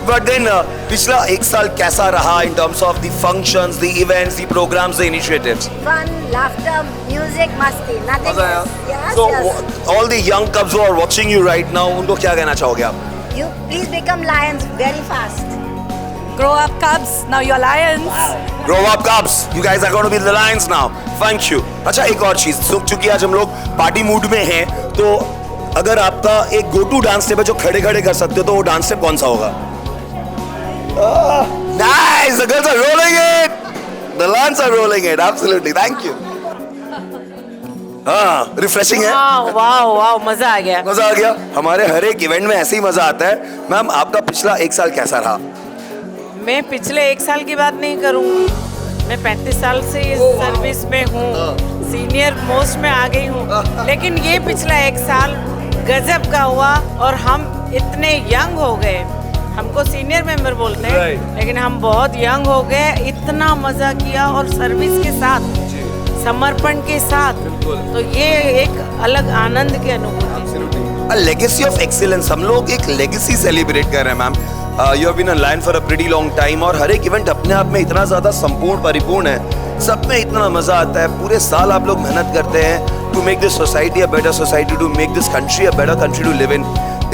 But then पिछला एक साल कैसा रहा in terms of the functions, the events, the programs, the initiatives? Fun, laughter, music, masti, nothing मजा आया? else. Yes, So yes. all the young cubs who are watching you right now, उनको क्या कहना चाहोगे आप? You please become lions very fast. Grow up Cubs, now you're Lions. Grow up Cubs, you guys are going to be the Lions now. Thank you. अच्छा, एक और चीज, चूंकि आज हम लोग पार्टी मूड में हैं, तो अगर आपका एक गो टू डांस स्टेप है जो खड़े खड़े कर सकते हो, तो वो डांस स्टेप कौन सा होगा? Nice, the girls are rolling it. The lions are rolling it. Absolutely. Thank you. हाँ, रिफ्रेशिंग है। वाओ वाओ, मजा आ गया। मजा आ गया। हमारे हर एक इवेंट में ऐसे ही मजा आता है। मैम, आपका पिछला एक साल कैसा रहा? मैं पिछले एक साल की बात नहीं करूँगी, मैं 35 साल से इस सर्विस में हूँ, सीनियर मोस्ट में आ गई हूँ, लेकिन ये पिछला एक साल गजब का हुआ और हम इतने यंग हो गए। हमको सीनियर मेंबर बोलते हैं, लेकिन हम बहुत यंग हो गए। इतना मजा किया और सर्विस के साथ, समर्पण के साथ, तो ये एक अलग आनंद की अनुभूति। लेगेसी ऑफ एक्सीलेंस, हम लोग एक लेगेसी सेलिब्रेट कर रहे हैं ma'am. You have been a lion for a pretty long time और हर एक इवेंट अपने आप में इतना ज्यादा संपूर्ण परिपूर्ण है, सब में इतना मजा आता है। पूरे साल आप लोग मेहनत करते हैं to make this society a better society, to make this country a better country to live in.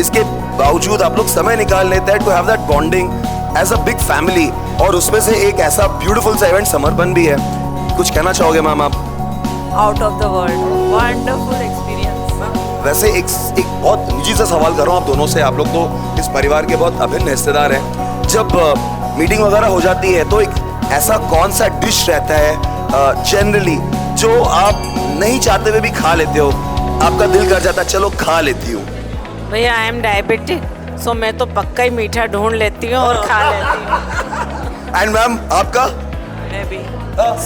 इसके बावजूद आप लोग समय निकाल लेते हैं to have that bonding as a big family, और उसमें से एक ऐसा ब्यूटीफुल सा इवेंट समर्पण भी है। कुछ कहना चाहोगे मैम आप? Out of the world, wonderful experience. वैसे एक बहुत निजी सा सवाल कर रहा हूँ आप दोनों से, आप लोग तो इस परिवार के बहुत अभिन्न हिस्सेदार हैं। जब मीटिंग वगैरह हो जाती है तो एक ऐसा कौन सा डिश रहता है जनरली जो आप नहीं चाहते हुए भी खा लेते हो, आपका दिल कर जाता है चलो खा लेती हूँ? भैया, आई एम डायबिटिक, सो मैं तो पक्का ही मीठा ढूंढ लेती हूँ और खा लेती हूँ। एंड मैम, आपका? मैं भी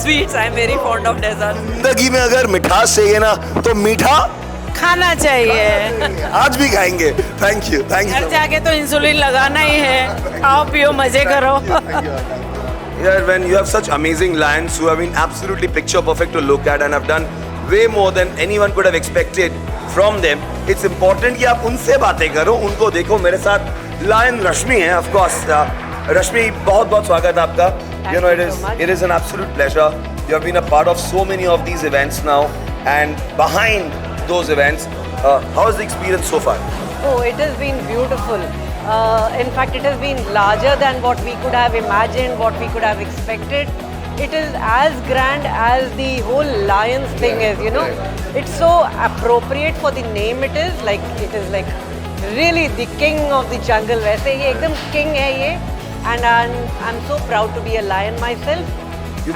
sweets, I am very fond of dessert. जिंदगी में अगर मिठास चाहिए ना तो मीठा खाना चाहिए। आज भी खाएंगे। थैंक यू, थैंक घर यू। जाके तो इंसुलिन लगाना ही है। खाओ पियो मजे करो। Yeah, when you have such amazing lions who have been absolutely picture perfect to look at and have done way more than anyone could have expected from them, it's important कि आप उनसे बातें करो, उनको देखो। मेरे साथ लायन रश्मि है, of course. रश्मि, बहुत बहुत स्वागत है आपका। You know, it is an absolute pleasure. You have been a part of so many of these events now, and behind those events, how is the experience so far? Oh, it has been beautiful. In fact, it has been larger than what we could have imagined, what we could have expected. It is as grand as the whole Lions thing is, you know. It's so appropriate for the name it is. Like, it is like really the king of the jungle. वैसे ये एकदम king है ये. And I'm so proud to be a lion myself.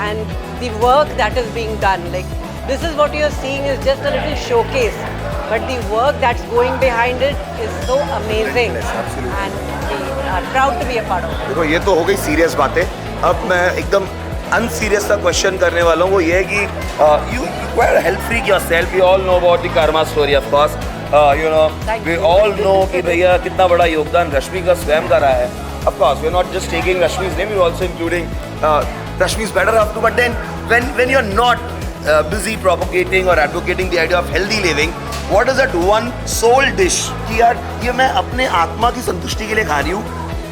And the work that is being done, like this is what you're seeing is just a little showcase. But the work that's going behind it is so amazing. And we are proud to be a part of it. देखो, ये तो हो गई serious बातें। अब मैं एकदम अनसीरियस सा क्वेश्चन करने वाला हूँ। वो ये है कि you were a health freak yourself. We all know about the karma story, of course. you know, we all know कि भैया कितना बड़ा योगदान रश्मि का स्वयं का रहा है. Of course, we're not just taking Rashmi's name, we're also including Rashmi's better half too. But then, when you're not busy propagating or advocating the idea of healthy living, what is that one soul dish कि यार ये मैं अपने आत्मा की संतुष्टि के लिए खा रही हूँ,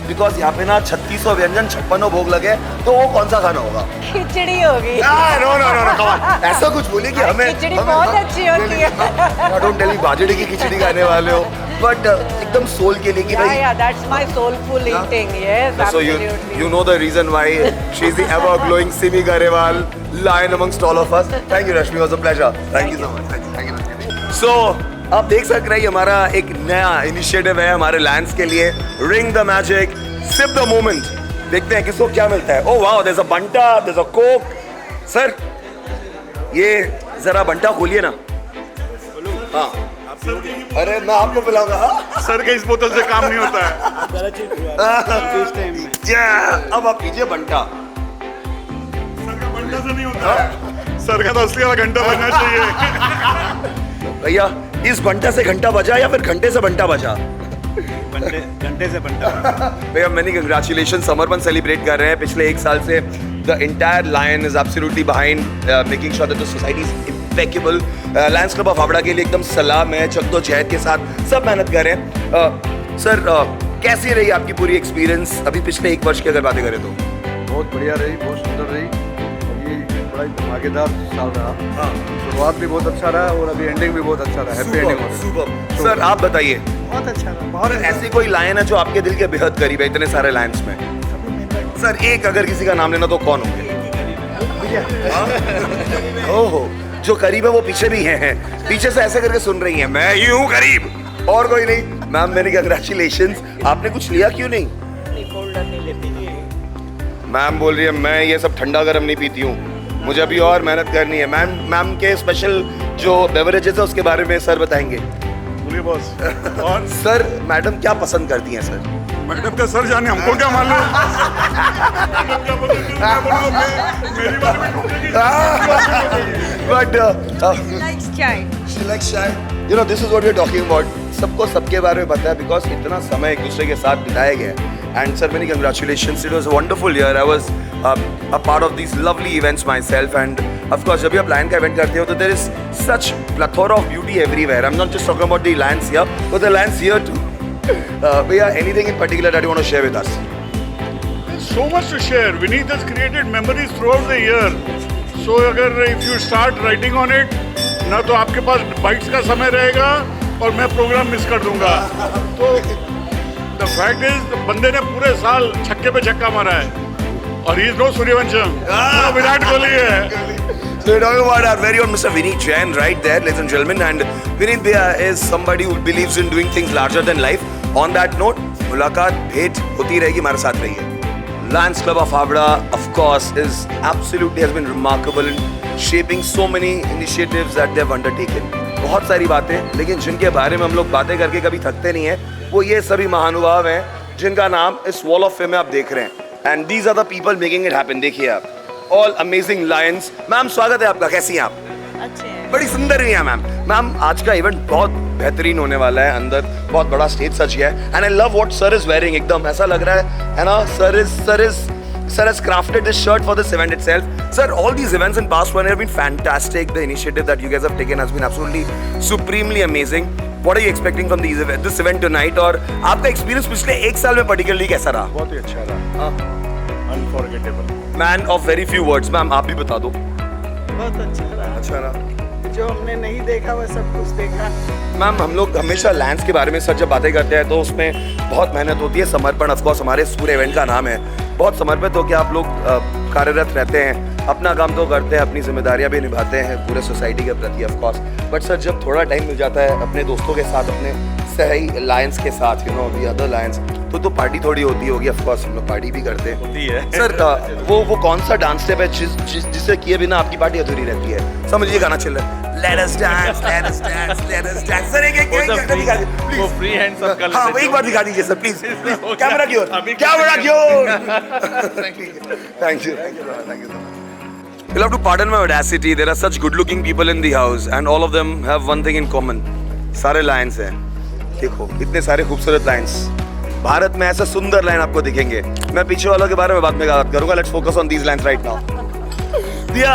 बिकॉज यहाँ पे ना 3600 व्यंजन 56 भोग लगे, तो वो कौन सा खाना होगा? खिचड़ी होगी. नो नो नो नो, ऐसा कुछ बोलिए कि हमें खिचड़ी बहुत अच्छी होती है. डोंट टेल मी बाजरे की खिचड़ी खाने वाले हो, बट एकदम सोल के लिए कि भाई. Yeah, that's my soulful eating. Yes, So absolutely. you know the reason why she's the ever glowing Simi Garewal lion amongst all of us. Thank you Rashmi, it was a pleasure. Thank you so much. Thank you Rashmi. So आप देख सक रहे हैं हमारा एक नया initiative है हमारे लायंस के लिए, ring the magic, sip the moment. देखते हैं किसको क्या मिलता है. Oh wow, there's a Banta, there's a Coke. Sir ये जरा बंटा खोलिए ना. हाँ, अरे मैं आपको पिलाऊंगा. सर के इस बोतल से काम नहीं होता है. अब आप कीजिए बंटा. सर का बंटा से नहीं होता है. सर का तो असली वाला घंटा बनना चाहिए. भैया इस बंटा से घंटा बजा या फिर घंटे से बंटा बजा? घंटे से बंटा. भैया मैनी कंग्रेचुलेशन, समर्पण सेलिब्रेट कर रहे हैं पिछले 1 साल से. The entire lion is absolutely behind making sure that the society is impeccable. Lions Club of Howrah के लिए एकदम सलाम है, जद्दोजहद के साथ सब मेहनत कर रहे हैं. सर कैसी रही आपकी पूरी एक्सपीरियंस अभी पिछले 1 वर्ष की अगर बातें करें तो? बहुत बढ़िया रही, बहुत सुंदर रही, और ये बड़ा ही धमाकेदार साल रहा. शुरुआत भी बहुत अच्छा रहा और अभी एंडिंग भी बहुत अच्छा रहा. Happy ending. सर आप बताइए. बहुत अच्छा रहा. बहुत ऐसी कोई लायन है जो आपके दिल के बेहद करीब है इतने सारे लायंस में? सर एक अगर किसी का नाम लेना तो कौन होंगे? ओहो, जो करीब है वो पीछे भी हैं. पीछे से ऐसे करके सुन रही हैं, मैं ही हूँ करीब, और कोई नहीं. मैम मैंने कंग्रेचुलेशंस. आपने कुछ लिया क्यों नहीं? मैम बोल रही है मैं ये सब ठंडा गरम नहीं पीती हूँ, मुझे अभी और मेहनत करनी है. मैम के स्पेशल जो बेवरेजेस है उसके बारे में सर बताएंगे. बोलिए बॉस. और सर मैडम क्या पसंद करती हैं सर? मैडम का सर जाने, हमको क्या मालूम. मेरी बात में टूटेगी. She likes chai. You know, this is what we're talking about. सबको सबके बारे में पता है because इतना समय एक दूसरे के साथ बिताया गया है. And sir, many congratulations. It was a wonderful year. I was a part of these lovely events myself. And of course, जब भी आप Lion का event करते हो तो there is such plethora of beauty everywhere. I'm not just talking about the Lions here, but the Lions here too. Bhaiya, anything in particular that you want to share with us? So much to share. Vineet has created memories throughout the year. So अगर if you start writing on it, ना तो आपके पास bytes का समय रहेगा और मैं programme miss कर दूंगा. तो the fact is, बंदे ने पूरे साल छक्के पे छक्का मारा है, और he is no Sooryavansham, Virat Kohli है. So we're talking about our very own Mr. Vineet Jain right there, ladies and gentlemen. And Vineet Bhaiya is somebody who believes in doing things larger than life. On that note, मुलाकात भेंट होती रहेगी, हमारे साथ रहिए. Lions Club of Havda, of course, is absolutely has been remarkable in shaping so many initiatives that they've undertaken. बहुत सारी बातें, लेकिन जिनके बारे में हम लोग बातें करके कभी थकते नहीं हैं, वो ये सभी महानुभाव हैं जिनका नाम इस वॉल ऑफ फेम में आप देख रहे हैं. And these are the people making it happen. देखिए आप, ऑल अमेजिंग लायंस. मैम स्वागत है आपका, कैसी हैं आप? अच्छे हैं. बड़ी सुंदर भी हैं मैम. मैम आज का इवेंट बहुत बेहतरीन होने वाला है, अंदर बहुत बड़ा स्टेज सज गया है. And I love what sir is wearing. एकदम ऐसा लग रहा है ना, Sir has crafted this shirt for this event itself. Sir, all these events in past one year have been fantastic. The initiative that you guys have taken has been absolutely supremely amazing. What are you expecting from this event tonight? और आपका experience पिछले 1 साल में particularly कैसा रहा? बहुत ही अच्छा रहा. Unforgettable. Man of very few words. Ma'am आप भी बता दो. बहुत अच्छा रहा. अच्छा रहा. जो हमने नहीं देखा वो सब कुछ देखा. मैम हम लोग हमेशा लैंड्स के बारे में सर जब बातें करते हैं तो उसमें बहुत मेहनत होती है. समर्पण ऑफ कोर्स हमारे पूरे इवेंट का नाम है. बहुत समर्पित होकर आप लोग कार्यरत रहते हैं, अपना काम तो करते हैं, अपनी जिम्मेदारियां भी निभाते हैं पूरे सोसाइटी के प्रति ऑफ कोर्स. बट सर जब थोड़ा टाइम मिल जाता है अपने दोस्तों के साथ, अपने सही लायंस के साथ, you know the other Lions, तो पार्टी थोड़ी होती होगी. ऑफ कोर्स हम लोग पार्टी भी करते हैं. होती है. सर वो कौन सा डांस स्टेप है जिसे किए बिना आपकी पार्टी अधूरी रहती है? समझिए गाना चल रहा है. Let us dance, let us dance, let us dance. Sir एक दिखा दीजिए प्लीज. वो फ्री हैंड सब कर लेते हैं. हाँ एक बार दिखा दीजिए सर प्लीज. कैमरा की ओर, कैमरा की ओर. Thank you. You'll have to pardon my audacity. There are such good-looking people in the house, and all of them have one thing in common. सारे लायंस हैं। देखो इतने सारे खूबसूरत लायंस, भारत में ऐसा सुंदर लायन आपको दिखेंगे। मैं पीछे वालों के बारे में बाद में बात करूंगा। Let's focus on these Lions right now. दिया,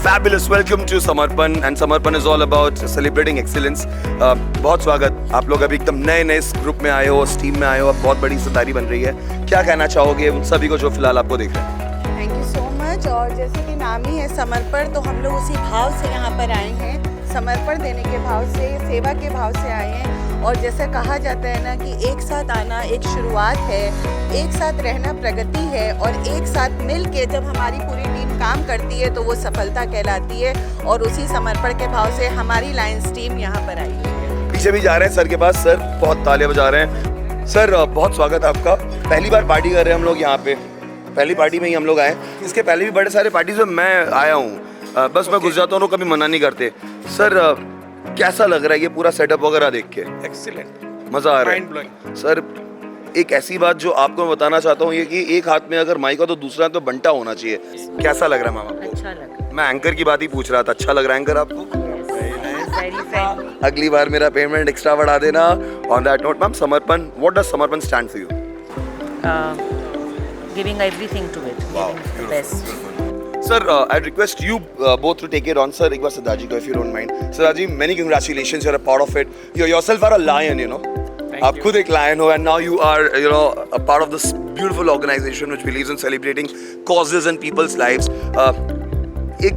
fabulous welcome to समर्पण, and समर्पण is all about celebrating excellence. बहुत स्वागत। आप लोग अभी एकदम नए इस ग्रुप में आए हो, इस टीम में आए हो, अब बहुत बड़ी सितारी बन रही है। क्या कहना चाहोगे उन सभी को जो फिलहाल आपको देख रहे हैं? Thank you so much. और जैसे कि नाम ही है समर्पण, तो हम लोग उसी भाव से यहाँ पर आए हैं, समर्पण देने के भाव से, सेवा के भाव से आए हैं। और जैसा कहा जाता है ना कि एक साथ आना एक शुरुआत है, एक साथ रहना प्रगति है, और एक साथ मिल के जब हमारी पूरी टीम काम करती है तो वो सफलता कहलाती है। और उसी समर्पण के भाव से हमारी लायंस टीम यहाँ पर आई है। पीछे भी जा रहे हैं सर के पास। सर बहुत तालियां बजा रहे हैं। सर बहुत स्वागत आपका। पहली बार पार्टी कर रहे हैं हम लोग यहाँ पे, पहली पार्टी में ही हम लोग आए। इसके पहले भी बड़े सारे पार्टीज में मैं आया हूँ, बस मैं घुस जाता हूँ, कभी मना नहीं करते। सर कैसा लग रहा है ये पूरा सेटअप वगैरह देख के? एक्सीलेंट, मजा आ रहा है सर। एक ऐसी बात जो आपको मैं बताना चाहता हूँ ये कि एक हाथ में अगर माइक हो तो दूसरा तो बंटा होना चाहिए। कैसा लग रहा है मैम आपको? अच्छा लगा। मैं एंकर की बात ही पूछ रहा था। अच्छा लग रहा है एंकर आपको? अगली बार मेरा पेमेंट एक्स्ट्रा बढ़ा देना। ऑन दैट नोट मैम, समर्पण, व्हाट डज समर्पण stand for you? Giving everything to it, giving the best. Sir, I'd request you both to take it on. Sir, एक बार सिद्धार्थ जी को, if you don't mind. Siddharth ji, many congratulations. You're a part of it. You yourself are a lion, you know. आप खुद एक lion हो, and now you are, you know, a part of this beautiful organization which believes in celebrating causes and people's lives. एक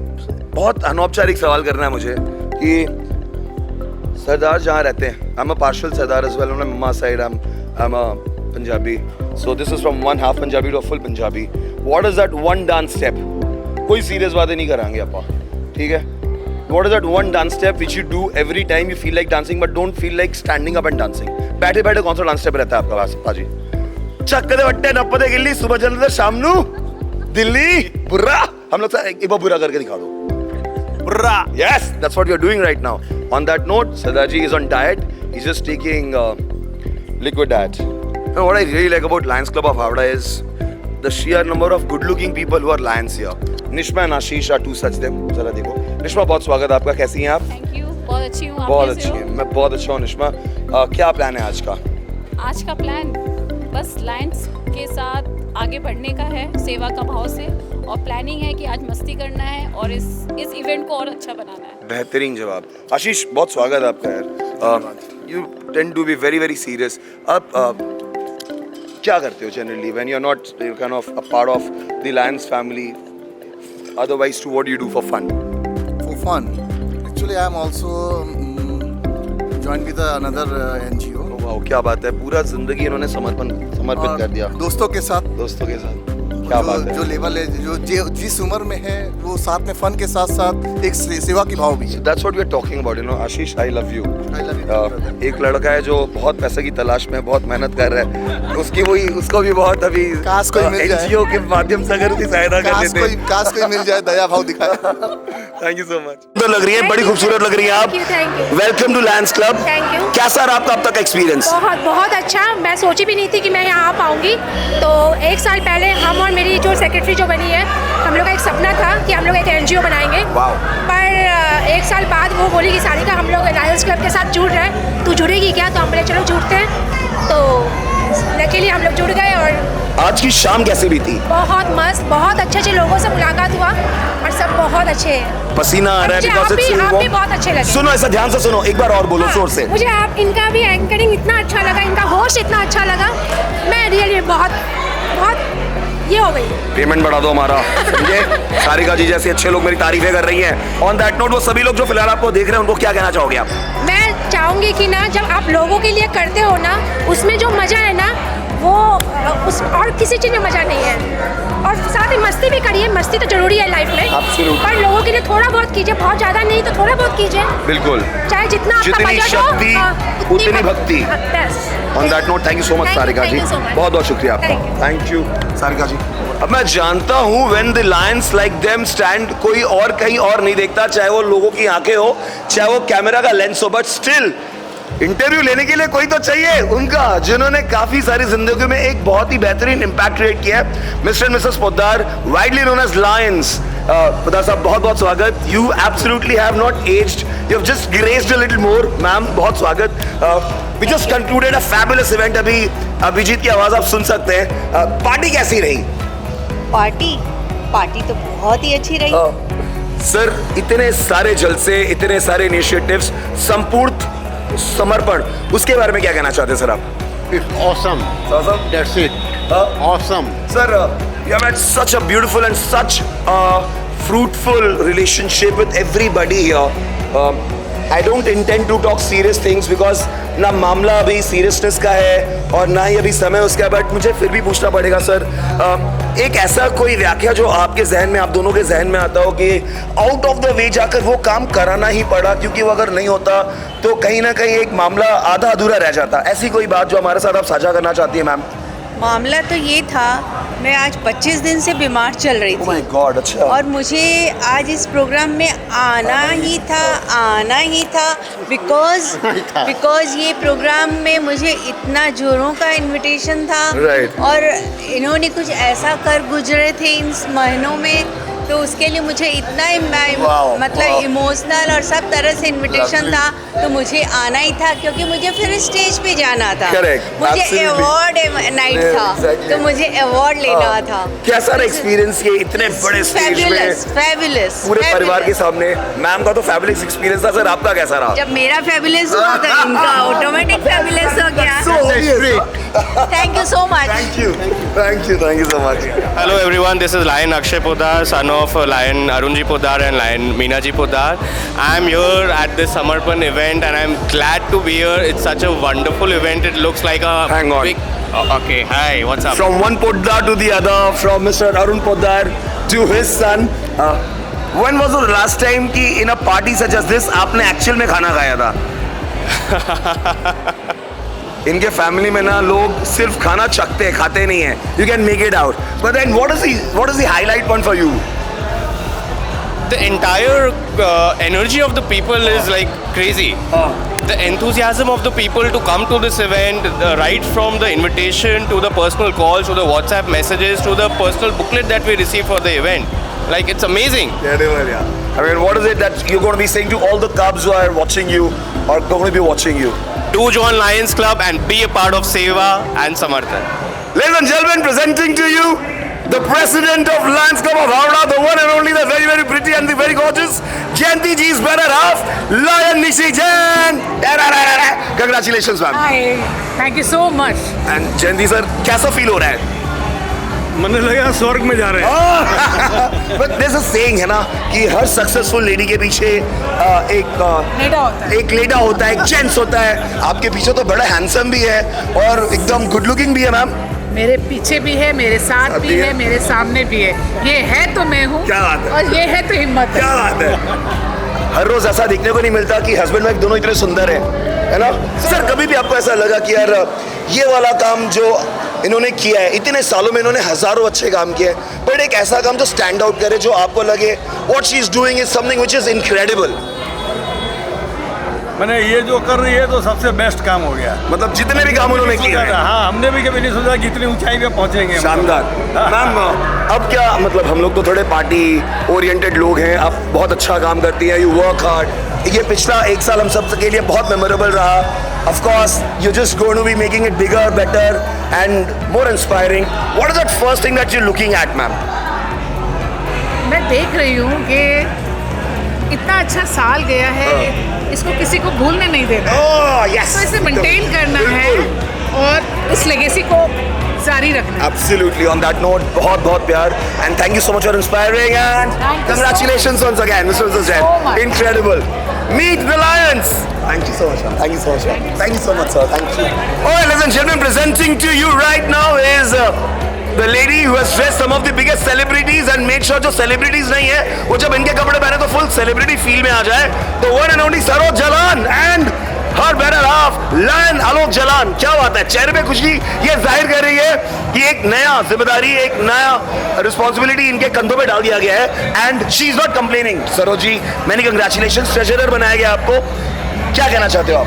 बहुत अनौपचारिक सवाल करना है मुझे कि सरदार जहाँ रहते हैं, I'm a partial Sardar as well. On my mama side, I'm a Punjabi. So this is from one half Punjabi to a full Punjabi. What is that one dance step? कोई सीरियस बातें नहीं कराएंगे आपा, ठीक है? What is that one dance step which you do every time you feel like dancing but don't feel like standing up and dancing? बैठे बैठे कौन सा डांस स्टेप रहता है आपका पास पाजी? चक्कर दे वट्टे नप्पे गिल्ली, सुबह चलते शाम नू दिल्ली बुर्रा। हम लोग एक बार बुरा करके दिखा दो, बुर्रा। Yes, that's what we are doing right now. On that note, Sardarji is on diet. He's just taking liquid diet. And what I really like about Lions Club of Havda is the sheer number of good-looking people who are lions here. Nishma and Ashish are two such them. जरा देखो। निश्मा बहुत स्वागत आपका, कैसी हैं आप? Thank you, बहुत अच्छी हूँ। बहुत अच्छी हैं, मैं बहुत अच्छा हूँ। निश्मा, क्या प्लान है आज का? आज का प्लान बस लायंस के साथ आगे बढ़ने का है, सेवा का भाव से, और प्लानिंग है कि आज मस्ती करना है और इस इवेंट को और अच्छा बनाना है। बेहतरीन जवाब। आशीष, बहुत स्वागत आपका यार। You tend to be very very serious. आप क्या करते हो generally when you're not kind of a part of the Lions family? Otherwise, to what do you do for fun? For fun, actually, I am also joined with another NGO. वाह, क्या बात है। पूरा जिंदगी इन्होंने समर्पित कर दिया दोस्तों के साथ। दोस्तों के साथ, क्या बात है। जो लेवल है, जो जिस उम्र में है, वो साथ में फन के साथ साथ एक सेवा की भाव भी है। That's what we are talking about, you know. Ashish, I love you. I love you. एक लड़का है जो बहुत पैसे की तलाश में बहुत मेहनत कर रहा है, उसको भी बहुत अभी काश कोई मिल जाए, NGO के माध्यम से अगर उसकी सहायता कर देते। काश कोई मिल जाए, दया भाव दिखाए। Thank you so much. तो लग रही है, बड़ी खूबसूरत लग रही है आप। Welcome to Lions Club. Thank you. कैसा रहा आपका अब तक एक्सपीरियंस? बहुत अच्छा। मैं सोची भी नहीं थी कि मैं यहाँ आ पाऊंगी। तो एक साल पहले हम और मेरी जो सेक्रेटरी जो बनी है, हम लोग का एक सपना था कि हम लोग एक NGO बनाएंगे। पर एक साल बाद वो बोली कि सारिका, हम लोग लायंस क्लब के साथ जुड़ रहे हैं, तू जुड़ेगी क्या? तो हम बोले चलो जुड़ते हैं। तो लकीली हम लोग जुड़ गए। और आज की शाम कैसी भी थी? बहुत मस्त, बहुत अच्छे लोगों से मुलाकात हुआ और सब बहुत अच्छे हैं। पसीना आ रहा है आप भी बहुत अच्छे लगे। सुनो, ऐसा ध्यान से सुनो, एक बार और बोलो जोर से। मुझे आप इनका भी एंकरिंग इतना अच्छा लगा, इनका होस्ट इतना अच्छा लगा। मैं रियली बहुत ये हो गई। पेमेंट बढ़ा दो हमारा, समझे? सारिका जी जैसे अच्छे लोग मेरी तारीफें कर रही हैं। ऑन दैट नोट, वो सभी लोग जो फिलहाल आपको देख रहे हैं, उनको क्या कहना चाहोगे आप? मैं चाहूंगी कि ना, जब आप लोगों के लिए करते हो ना, उसमें जो मजा है ना, वो उस और किसी चीज़ में मजा नहीं है। और साथ ही मस्ती भी करिए, मस्ती तो जरूरी है लाइफ में। पर लोगों के लिए थोड़ा बहुत कीजिए, बहुत ज्यादा नहीं तो थोड़ा बहुत कीजिए। बिल्कुल, चाहे जितना जितनी शक्ति उतनी भक्ति। On that note, thank you so much Sarika ji, बहुत बहुत शुक्रिया आपका। Thank you Sarika ji. अब मैं जानता हूँ when the lions like them stand, कोई और कहीं और नहीं देखता, चाहे वो लोगों की आंखें हो, चाहे वो कैमरा का लेंस हो, बट स्टिल इंटरव्यू लेने के लिए कोई तो चाहिए उनका, जिन्होंने काफी सारी जिंदगी में एक बहुत ही बेहतरीन इम्पैक्ट क्रिएट किया है। Mr and Mrs Poddar, widely known as Lions, Poddar साहब बहुत बहुत स्वागत. You absolutely have not aged. You have just graced a little more, ma'am. बहुत स्वागत. We just concluded a fabulous event. अभी अभिजीत की आवाज आप सुन सकते हैं. पार्टी कैसी रही? पार्टी तो बहुत ही अच्छी रही. सर, इतने सारे जलसे, इतने सारे इनिशिएटिव्स, संपूर्ण समर्पण, उसके बारे में क्या कहना चाहते हैं सर आप? It's awesome. Awesome? That's it. Awesome. Sir, you have had such a beautiful and such a fruitful relationship with everybody here. I don't intend to talk serious things because ना मामला अभी सीरियसनेस का है और ना ही अभी समय उसका है, बट मुझे फिर भी पूछना पड़ेगा सर, एक ऐसा कोई व्याख्या जो आपके जहन में, आप दोनों के जहन में आता हो कि आउट ऑफ द वे जाकर वो काम कराना ही पड़ा, क्योंकि वो अगर नहीं होता तो कहीं ना कहीं एक मामला आधा अधूरा रह जाता. ऐसी कोई बात जो हमारे साथ आप साझा करना चाहती है मैम? मामला तो ये था, मैं आज 25 दिन से बीमार चल रही थी. Oh my God, अच्छा. और मुझे आज इस प्रोग्राम में आना ही था बिकॉज ये प्रोग्राम में मुझे इतना जोरों का इनविटेशन था. Right. और इन्होंने कुछ ऐसा कर गुजरे थे इन महीनों में, तो उसके लिए मुझे इतना मतलब इमोशनल और सब तरह से इनविटेशन था, तो मुझे आना ही था क्योंकि मुझे फिर स्टेज पे जाना था. मुझे अवार्ड नाइट था, तो मुझे अवार्ड लेना था. कैसा रहा एक्सपीरियंस ये इतने बड़े स्टेज में, फैबुलस पूरे परिवार के सामने? मैम का तो फैबुलस एक्सपीरियंस था सर, आपका कैसा रहा? जब मेरा फैबुलस हुआ तो इनका ऑटोमेटिक फैबुलस हो गया. Thank you so much. Thank you so much. Hello everyone, this is Lion Akshay Poddar, son of Lion Arunji Poddar and Lion Meenaji Poddar. I am here at this Samarpan event and I am glad to be here. It's such a wonderful event. It looks like a Hang on. big... okay, hi, what's up? From one Poddar to the other, from Mr. Arun Poddar to his son. When was the last time कि in a party such as this आपने actual में खाना खाया था? इनके family में ना लोग सिर्फ खाना चखते हैं, खाते नहीं हैं. You can make it out. But then what is the highlight point for you? The entire energy of the people is like crazy. The enthusiasm of the people to come to this event, right from the invitation to the personal calls, to the WhatsApp messages, to the personal booklet that we receive for the event. Like, it's amazing. Yeah. I mean, what is it that you're going to be saying to all the Cubs who are watching you or going to be watching you? Do join Lions Club and be a part of Seva and Samarthan. Ladies and gentlemen, presenting to you the president of Lions Club of Howrah, the one and only, the very, very pretty and the very gorgeous Jayanti ji's better half, Lion Nishi Jain. Congratulations, ma'am. Hi, thank you so much. And Jayanti sir, कैसा feel हो रहा है? मैंने लगा स्वर्ग में जा रहे हैं. But there's a saying है ना कि हर सक्सेसफुल लेडी के पीछे एक लेडा होता है, एक जेंट्स होता है. आपके पीछे तो बड़ा हैंडसम भी है और एकदम गुड लुकिंग भी है मैम. मेरे पीछे भी है, मेरे साथ भी है, मेरे सामने भी है. ये है तो मैं हूँ. क्या बात है. और ये है तो हिम्मत है. क्या बात है. हर रोज ऐसा देखने को नहीं मिलता कि हस्बैंड वाइफ दोनों इतने सुंदर है ना. सर, कभी भी आपको ऐसा लगा कि यार ये वाला काम जो इन्होंने किया है, इतने सालों में इन्होंने हजारों अच्छे काम किए हैं, बट एक ऐसा काम जो स्टैंड आउट करे, जो आपको लगे what she is doing is something which is incredible? मैंने ये जो कर रही है तो सबसे बेस्ट काम हो गया. मतलब जितने भी काम उन्होंने किए हैं. हाँ, हमने भी कभी नहीं सोचा कि इतनी ऊंचाई पे पहुंचेंगे. शानदार. मैम, अब क्या मतलब, हम लोग तो थोड़े पार्टी ओरिएंटेड लोग हैं, आप बहुत अच्छा काम करती हैं, यू वर्क हार्ड. ये पिछला एक साल हम सब के लिए बहुत मेमोरेबल रहा. Of course, you're just going to be making it bigger, better, and more inspiring. What is that first thing that you're looking at, ma'am? मैं देख रही हूँ कि इतना अच्छा साल गया है, इसको किसी को भूलने नहीं देना. Yes. तो इसे मेंटेन करना है और इस लेगेसी को जारी रखना. Absolutely. On that note, बहुत प्यार, and thank you so much for inspiring, and congratulations once again, Mr. Jain. Incredible. Meet the Lions. Thank you so much, man. Thank you so much, man. Thank you so much, sir. Thank you. All right, ladies and gentlemen, presenting to you right now is the lady who has dressed some of the biggest celebrities and made sure जो celebrities नहीं है वो जब इनके कपड़े पहने तो full celebrity feel में आ जाए. तो one and only Saroj Jalan and her better half Lion Alok Jalan. क्या बात है, चेहरे पे खुशी ये जाहिर कर रही है कि एक नया जिम्मेदारी, एक नया रिस्पॉन्सिबिलिटी इनके कंधों पे डाल दिया गया है. And she is not complaining. Saroj ji, many congratulation, treasurer बनाया गया आपको. क्या कहना चाहते हो आप?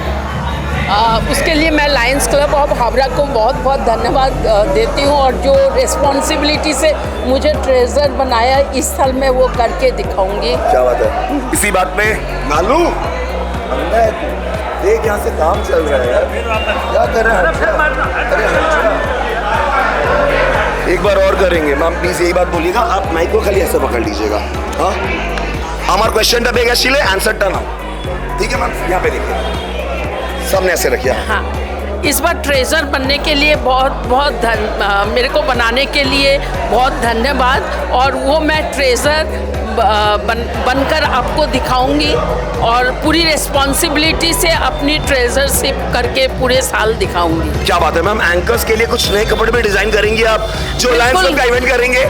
उसके लिए मैं लायंस क्लब ऑफ हावड़ा को बहुत बहुत धन्यवाद देती हूँ, और जो रिस्पॉन्सिबिलिटी से मुझे ट्रेजर बनाया इस साल मैं वो करके दिखाऊंगी। क्या बात है। इसी बात पे नालू देख यहाँ से काम चल रहा है यार, क्या कर रहे हैं? एक बार और करेंगे मैम, प्लीज यही बात बोलिएगा, आप माइक को खाली ऐसे पकड़ लीजिएगा। हाँ, हमारा क्वेश्चन था बेगा शिले आंसर टर्न आउट, ठीक है मैम? यहाँ पे देखिए, सामने ऐसे रखिए। हाँ, इस बार ट्रेजर बनने के लिए बहुत मेरे को बनाने के लिए बहुत धन्यवाद, और वो मैं ट्रेजर बनकर आपको दिखाऊंगी, और पूरी रिस्पॉन्सिबिलिटी से अपनी ट्रेजरशिप करके पूरे साल दिखाऊंगी। क्या बात है मैम, एंकर्स के लिए कुछ नए कपड़े में डिजाइन करेंगी आप, जो लायंस क्लब का इवेंट करेंगे?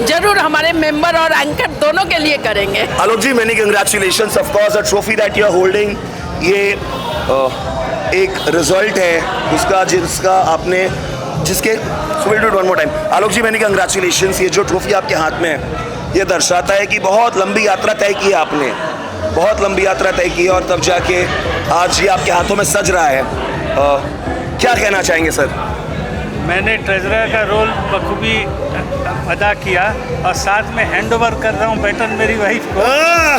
जरूर, हमारे मेंबर और एंकर दोनों के लिए करेंगे। Alok ji, many congratulations, of course a trophy that you are holding, ये एक रिजल्ट है उसका जिसका आपने जिसके so will do it one more time. Alok ji, many congratulations, ये जो ट्रॉफी आपके हाथ में है ये दर्शाता है कि बहुत लंबी यात्रा तय की है आपने, बहुत लंबी यात्रा तय की है, और तब जाके आज ये आपके हाथों में सज रहा है। क्या कहना चाहेंगे सर? मैंने ट्रेजरर का रोल बखूबी अदा किया, और साथ में हैंड ओवर कर रहा हूँ बैटन मेरी वाइफ को,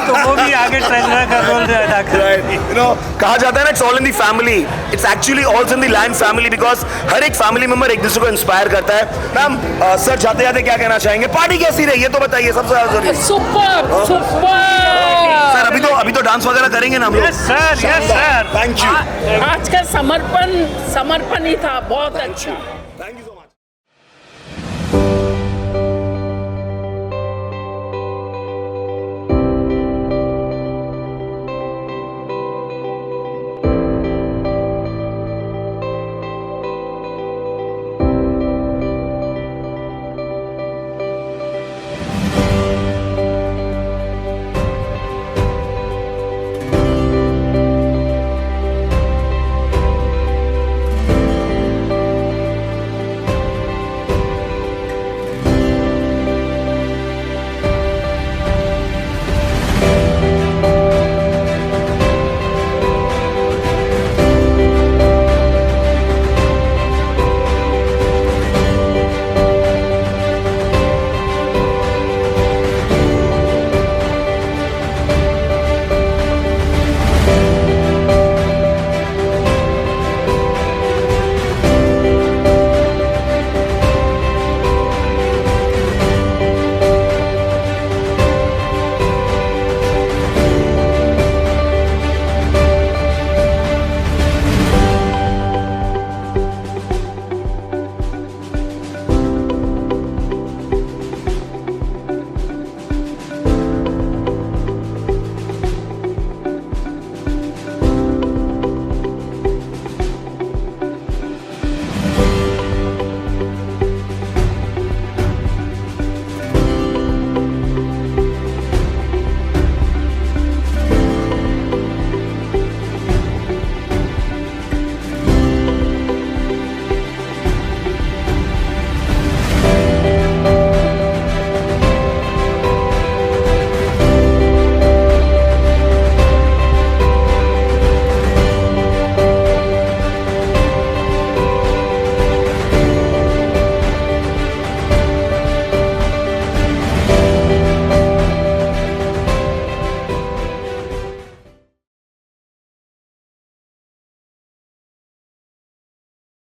तो वो भी आगे ट्रेजरर का रोल अदा करेगी। यू नो, कहा जाता है ना, it's all in the family, it's actually also in the lions family, because हर एक फैमिली मेंबर एक दूसरे को इंस्पायर करता है। मैम, सर जाते जाते क्या कहना चाहेंगे? पार्टी कैसी रही है तो बताइए, सबसे ज्यादा जरूरी। सुपर सर, अभी तो डांस वगैरह करेंगे ना हम लोग? Yes sir, yes sir, thank you. आज का समर्पण ही था, बहुत अच्छा।